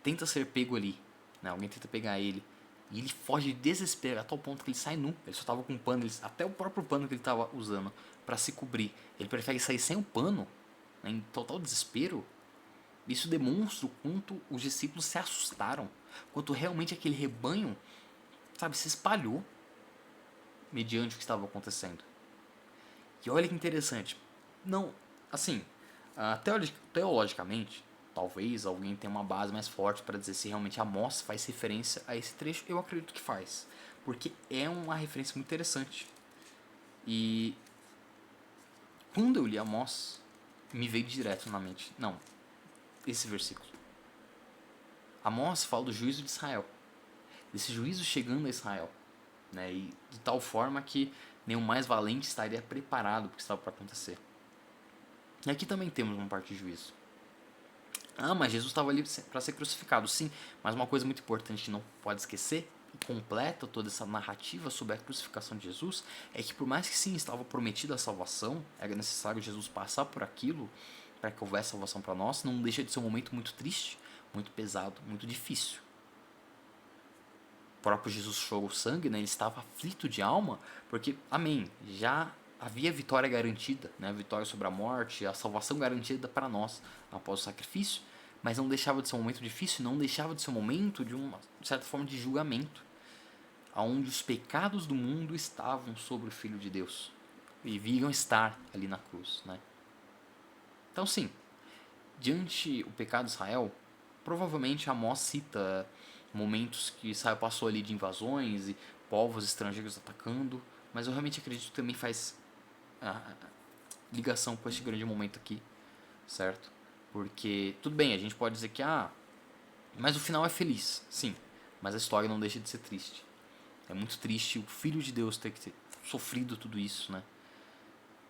tenta ser pego ali, né? Alguém tenta pegar ele, e ele foge de desespero a tal ponto que ele sai nu. Ele só tava com um pano, até o próprio pano que ele tava usando para se cobrir, ele prefere sair sem o pano, né, em total desespero. Isso demonstra o quanto os discípulos se assustaram, quanto realmente aquele rebanho, sabe, se espalhou mediante o que estava acontecendo. E olha que interessante. Não, assim, teologicamente, talvez alguém tenha uma base mais forte para dizer se realmente Amós faz referência a esse trecho. Eu acredito que faz, porque é uma referência muito interessante. E quando eu li Amós, me veio direto na mente, não, esse versículo. Amós fala do juízo de Israel, desse juízo chegando a Israel, né? E de tal forma que nem o mais valente estaria preparado para o que estava para acontecer. E aqui também temos uma parte de juízo. Ah, mas Jesus estava ali para ser crucificado, sim. Mas uma coisa muito importante que não pode esquecer, e completa toda essa narrativa sobre a crucificação de Jesus, é que por mais que sim estava prometida a salvação, era necessário Jesus passar por aquilo para que houvesse salvação para nós, não deixa de ser um momento muito triste, muito pesado, muito difícil. O próprio Jesus chorou sangue, né? Ele estava aflito de alma, porque, amém, já havia vitória garantida, né? A vitória sobre a morte, a salvação garantida para nós após o sacrifício, mas não deixava de ser um momento difícil, não deixava de ser um momento de uma certa forma de julgamento, onde os pecados do mundo estavam sobre o Filho de Deus e viam estar ali na cruz, né? Então, sim, diante o pecado de Israel, provavelmente Amós cita momentos que Israel passou ali de invasões e povos estrangeiros atacando, mas eu realmente acredito que também faz a ligação com este grande momento aqui, certo? Porque, tudo bem, a gente pode dizer que, mas o final é feliz, sim, mas a história não deixa de ser triste. É muito triste o Filho de Deus ter que ter sofrido tudo isso, né?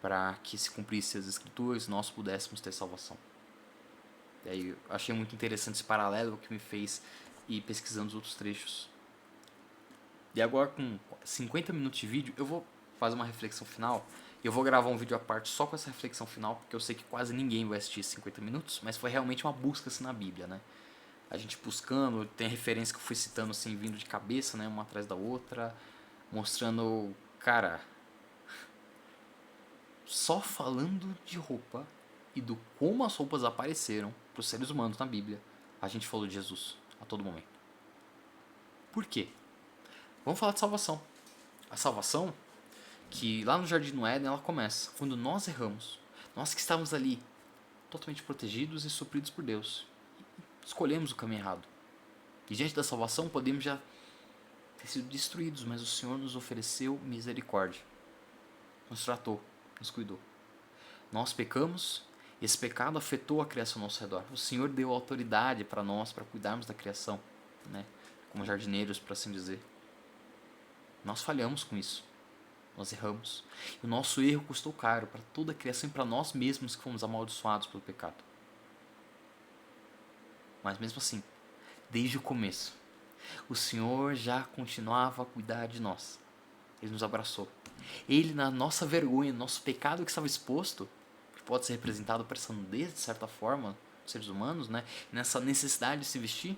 Para que se cumprisse as escrituras e nós pudéssemos ter salvação. E aí eu achei muito interessante esse paralelo que me fez ir pesquisando os outros trechos. E agora com 50 minutos de vídeo, eu vou fazer uma reflexão final. Eu vou gravar um vídeo à parte só com essa reflexão final, porque eu sei que quase ninguém vai assistir 50 minutos, mas foi realmente uma busca assim na Bíblia, né? A gente buscando, tem referência que eu fui citando assim, vindo de cabeça, né? Uma atrás da outra, mostrando, cara, só falando de roupa e do como as roupas apareceram para os seres humanos na Bíblia, a gente falou de Jesus a todo momento. Por quê? Vamos falar de salvação. A salvação, que lá no Jardim do Éden ela começa quando nós erramos. Nós que estávamos ali totalmente protegidos e supridos por Deus. Escolhemos o caminho errado. E diante da salvação podemos já ter sido destruídos, mas o Senhor nos ofereceu misericórdia. Nos tratou, nos cuidou. Nós pecamos, esse pecado afetou a criação ao nosso redor. O Senhor deu autoridade para nós, para cuidarmos da criação, né? Como jardineiros, por assim dizer. Nós falhamos com isso. Nós erramos. E o nosso erro custou caro para toda a criação e para nós mesmos que fomos amaldiçoados pelo pecado. Mas mesmo assim, desde o começo, o Senhor já continuava a cuidar de nós. Ele nos abraçou. Ele, na nossa vergonha, no nosso pecado que estava exposto, que pode ser representado por essa nudez, de certa forma, dos seres humanos, né? Nessa necessidade de se vestir,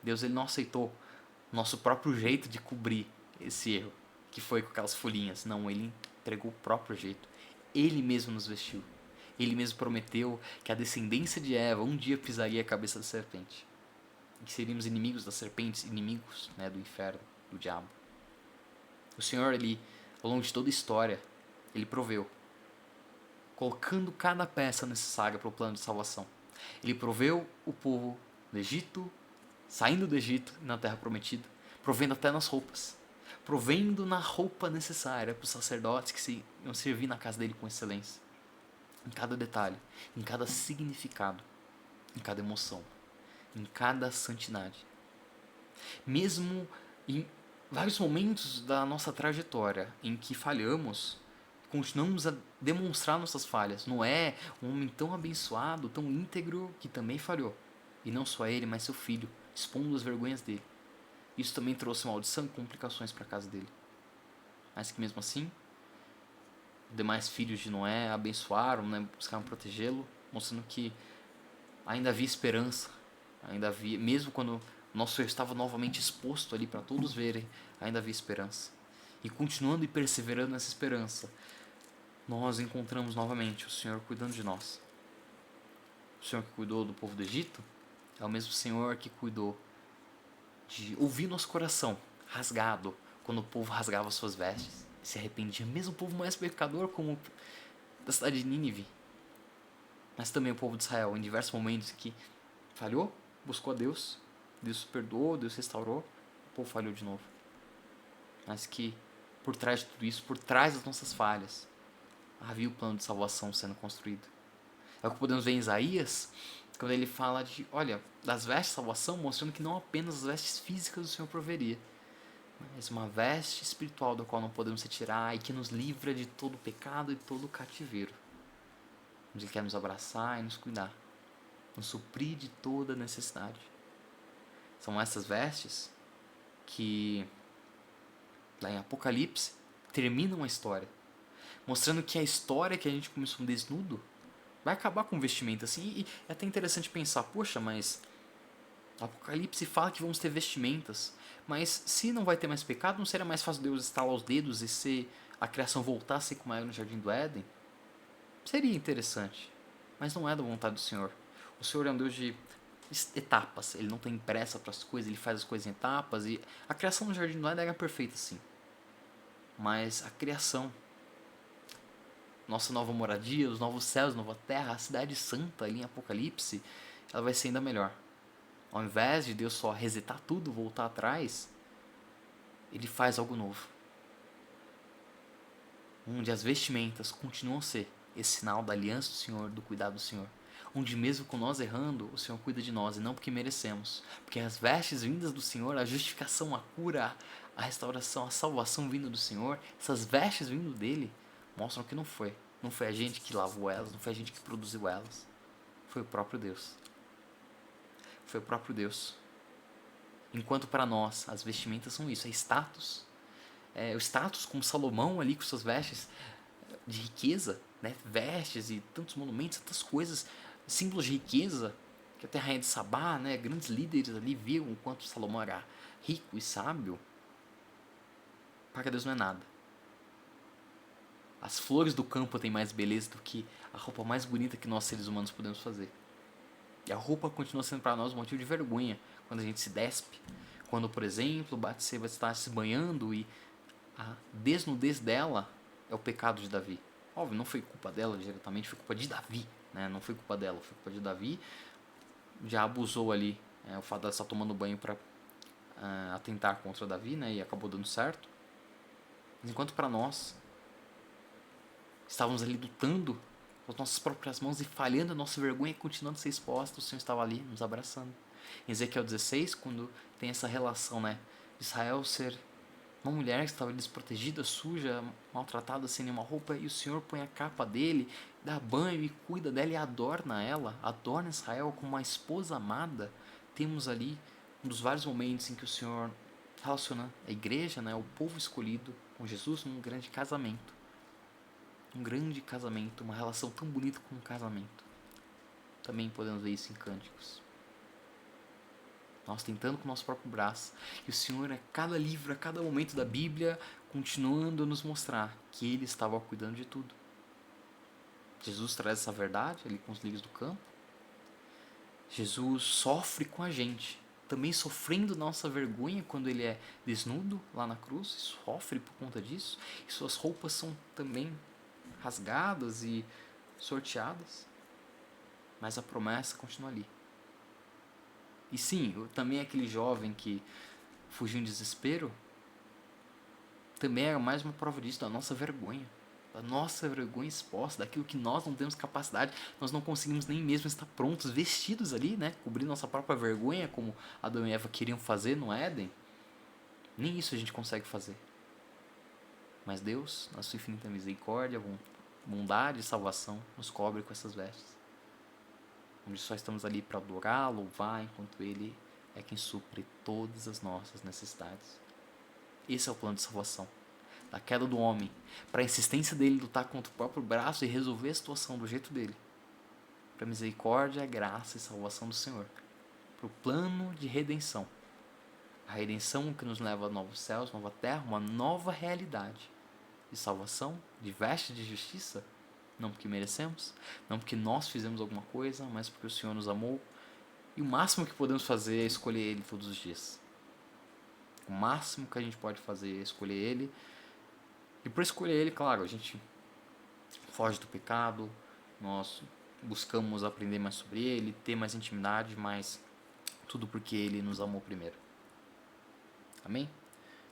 Deus ele não aceitou o nosso próprio jeito de cobrir esse erro, que foi com aquelas folhinhas. Não, ele entregou o próprio jeito. Ele mesmo nos vestiu. Ele mesmo prometeu que a descendência de Eva um dia pisaria a cabeça da serpente. E que seríamos inimigos das serpentes, inimigos, né, do inferno, do diabo. O Senhor, ele, ao longo de toda a história, ele proveu, colocando cada peça necessária para o plano de salvação. Ele proveu o povo do Egito, saindo do Egito e na terra prometida, provendo até nas roupas, provendo na roupa necessária para os sacerdotes que iam servir na casa dele com excelência. Em cada detalhe, em cada significado, em cada emoção, em cada santidade. Mesmo em vários momentos da nossa trajetória em que falhamos, continuamos a demonstrar nossas falhas. Noé, um homem tão abençoado, tão íntegro, que também falhou. E não só ele, mas seu filho, expondo as vergonhas dele. Isso também trouxe maldição e complicações para a casa dele. Mas que mesmo assim, os demais filhos de Noé abençoaram, né, buscaram protegê-lo, mostrando que ainda havia esperança. Ainda havia, mesmo quando nosso eu estava novamente exposto ali para todos verem, ainda havia esperança. E continuando e perseverando nessa esperança, nós encontramos novamente o Senhor cuidando de nós. O Senhor que cuidou do povo do Egito é o mesmo Senhor que cuidou de ouvir nosso coração rasgado quando o povo rasgava suas vestes e se arrependia, mesmo o povo mais pecador como o da cidade de Nínive, mas também o povo de Israel em diversos momentos que falhou, buscou a Deus, Deus perdoou, Deus restaurou, o povo falhou de novo, mas que por trás de tudo isso, por trás das nossas falhas, havia o plano de salvação sendo construído. É o que podemos ver em Isaías, quando ele fala de, olha, das vestes de salvação, mostrando que não apenas as vestes físicas o Senhor proveria, mas uma veste espiritual da qual não podemos retirar e que nos livra de todo pecado e todo cativeiro. Onde Ele quer nos abraçar e nos cuidar, nos suprir de toda necessidade. São essas vestes que, lá em Apocalipse, terminam a história, mostrando que a história que a gente começou desnudo vai acabar com vestimenta assim. E é até interessante pensar, poxa, mas Apocalipse fala que vamos ter vestimentas, mas se não vai ter mais pecado, não seria mais fácil Deus estalar os dedos e se a criação voltar a ser como era no Jardim do Éden? Seria interessante, mas não é da vontade do Senhor. O Senhor é um Deus de etapas, Ele não tem pressa para as coisas, Ele faz as coisas em etapas, e a criação no Jardim do Éden era perfeita sim, mas a criação, nossa nova moradia, os novos céus, nova terra, a cidade santa ali em Apocalipse, ela vai ser ainda melhor. Ao invés de Deus só resetar tudo, voltar atrás, Ele faz algo novo. Onde as vestimentas continuam a ser esse sinal da aliança do Senhor, do cuidado do Senhor. Onde mesmo com nós errando, o Senhor cuida de nós, e não porque merecemos. Porque as vestes vindas do Senhor, a justificação, a cura, a restauração, a salvação vinda do Senhor, essas vestes vindo dEle, mostram que não foi. Não foi a gente que lavou elas, não foi a gente que produziu elas. Foi o próprio Deus. Foi o próprio Deus. Enquanto para nós as vestimentas são isso, é status. O status como Salomão ali com suas vestes de riqueza, né? Vestes e tantos monumentos, tantas coisas, símbolos de riqueza, que até a rainha de Sabá, né? Grandes líderes ali viam o quanto Salomão era rico e sábio. Para Deus não é nada. As flores do campo têm mais beleza do que a roupa mais bonita que nós seres humanos podemos fazer. E a roupa continua sendo para nós um motivo de vergonha quando a gente se despe. Quando, por exemplo, Batseba está se banhando e a desnudez dela é o pecado de Davi. Óbvio, não foi culpa dela diretamente, foi culpa de Davi, né? Não foi culpa dela, foi culpa de Davi. Já abusou ali, o fato dela estar tomando banho para atentar contra Davi, né? E acabou dando certo. Mas enquanto para nós estávamos ali lutando com as nossas próprias mãos e falhando a nossa vergonha e continuando a ser exposta, o Senhor estava ali nos abraçando. Em Ezequiel 16, quando tem essa relação, né? Israel ser uma mulher que estava desprotegida, suja, maltratada, sem nenhuma roupa, e o Senhor põe a capa dele, dá banho e cuida dela e adorna ela, adorna Israel como uma esposa amada. Temos ali um dos vários momentos em que o Senhor relaciona a igreja, né, o povo escolhido, com Jesus num grande casamento. Um grande casamento, uma relação tão bonita como um casamento. Também podemos ver isso em Cânticos. Nós tentando com o nosso próprio braço. E o Senhor, a cada livro, a cada momento da Bíblia, continuando a nos mostrar que Ele estava cuidando de tudo. Jesus traz essa verdade ali com os lírios do campo. Jesus sofre com a gente, também sofrendo nossa vergonha quando ele é desnudo lá na cruz, sofre por conta disso, e suas roupas são também rasgadas e sorteadas, mas a promessa continua ali. E sim, também aquele jovem que fugiu em desespero, também é mais uma prova disso, da nossa vergonha. Da nossa vergonha exposta, daquilo que nós não temos capacidade, nós não conseguimos nem mesmo estar prontos, vestidos ali, né? Cobrir nossa própria vergonha, como Adão e Eva queriam fazer no Éden. Nem isso a gente consegue fazer. Mas Deus, na sua infinita misericórdia, bondade e salvação, nos cobre com essas vestes. Onde só estamos ali para adorar, louvar, enquanto Ele é quem supre todas as nossas necessidades. Esse é o plano de salvação. Da queda do homem, para a insistência dele lutar contra o próprio braço e resolver a situação do jeito dele, para a misericórdia, graça e salvação do Senhor, para o plano de redenção, a redenção que nos leva a novos céus, nova terra, uma nova realidade de salvação, de veste de justiça, não porque merecemos, não porque nós fizemos alguma coisa, mas porque o Senhor nos amou, e o máximo que podemos fazer é escolher Ele todos os dias. O máximo que a gente pode fazer é escolher Ele. E por escolher Ele, claro, a gente foge do pecado, nós buscamos aprender mais sobre Ele, ter mais intimidade, mas tudo porque Ele nos amou primeiro. Amém?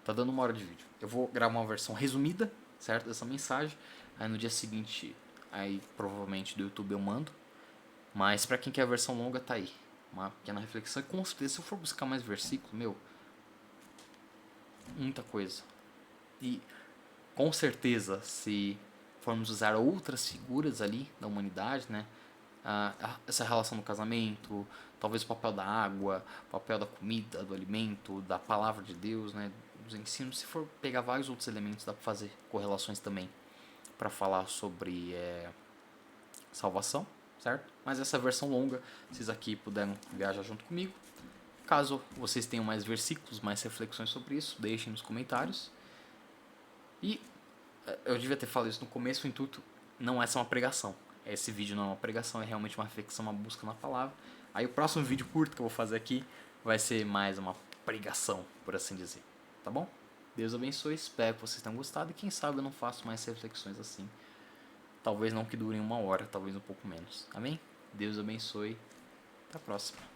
Tá dando 1 hora de vídeo. Eu vou gravar uma versão resumida, certo, dessa mensagem. Aí no dia seguinte, aí provavelmente do YouTube eu mando. Mas pra quem quer a versão longa, tá aí. Uma pequena reflexão. E com certeza, se eu for buscar mais versículos, muita coisa. E com certeza, se formos usar outras figuras ali da humanidade, né? Essa relação do casamento, talvez o papel da água, o papel da comida, do alimento, da palavra de Deus, né? Dos ensinos. Se for pegar vários outros elementos, dá para fazer correlações também para falar sobre salvação, certo? Mas essa versão longa, vocês aqui puderam viajar junto comigo. Caso vocês tenham mais versículos, mais reflexões sobre isso, deixem nos comentários. E eu devia ter falado isso no começo, o intuito não é só uma pregação. Esse vídeo não é uma pregação, é realmente uma reflexão, uma busca na palavra. Aí o próximo vídeo curto que eu vou fazer aqui vai ser mais uma pregação, por assim dizer. Tá bom? Deus abençoe, espero que vocês tenham gostado e quem sabe eu não faço mais reflexões assim. Talvez não que durem 1 hora, talvez um pouco menos. Amém? Deus abençoe. Até a próxima.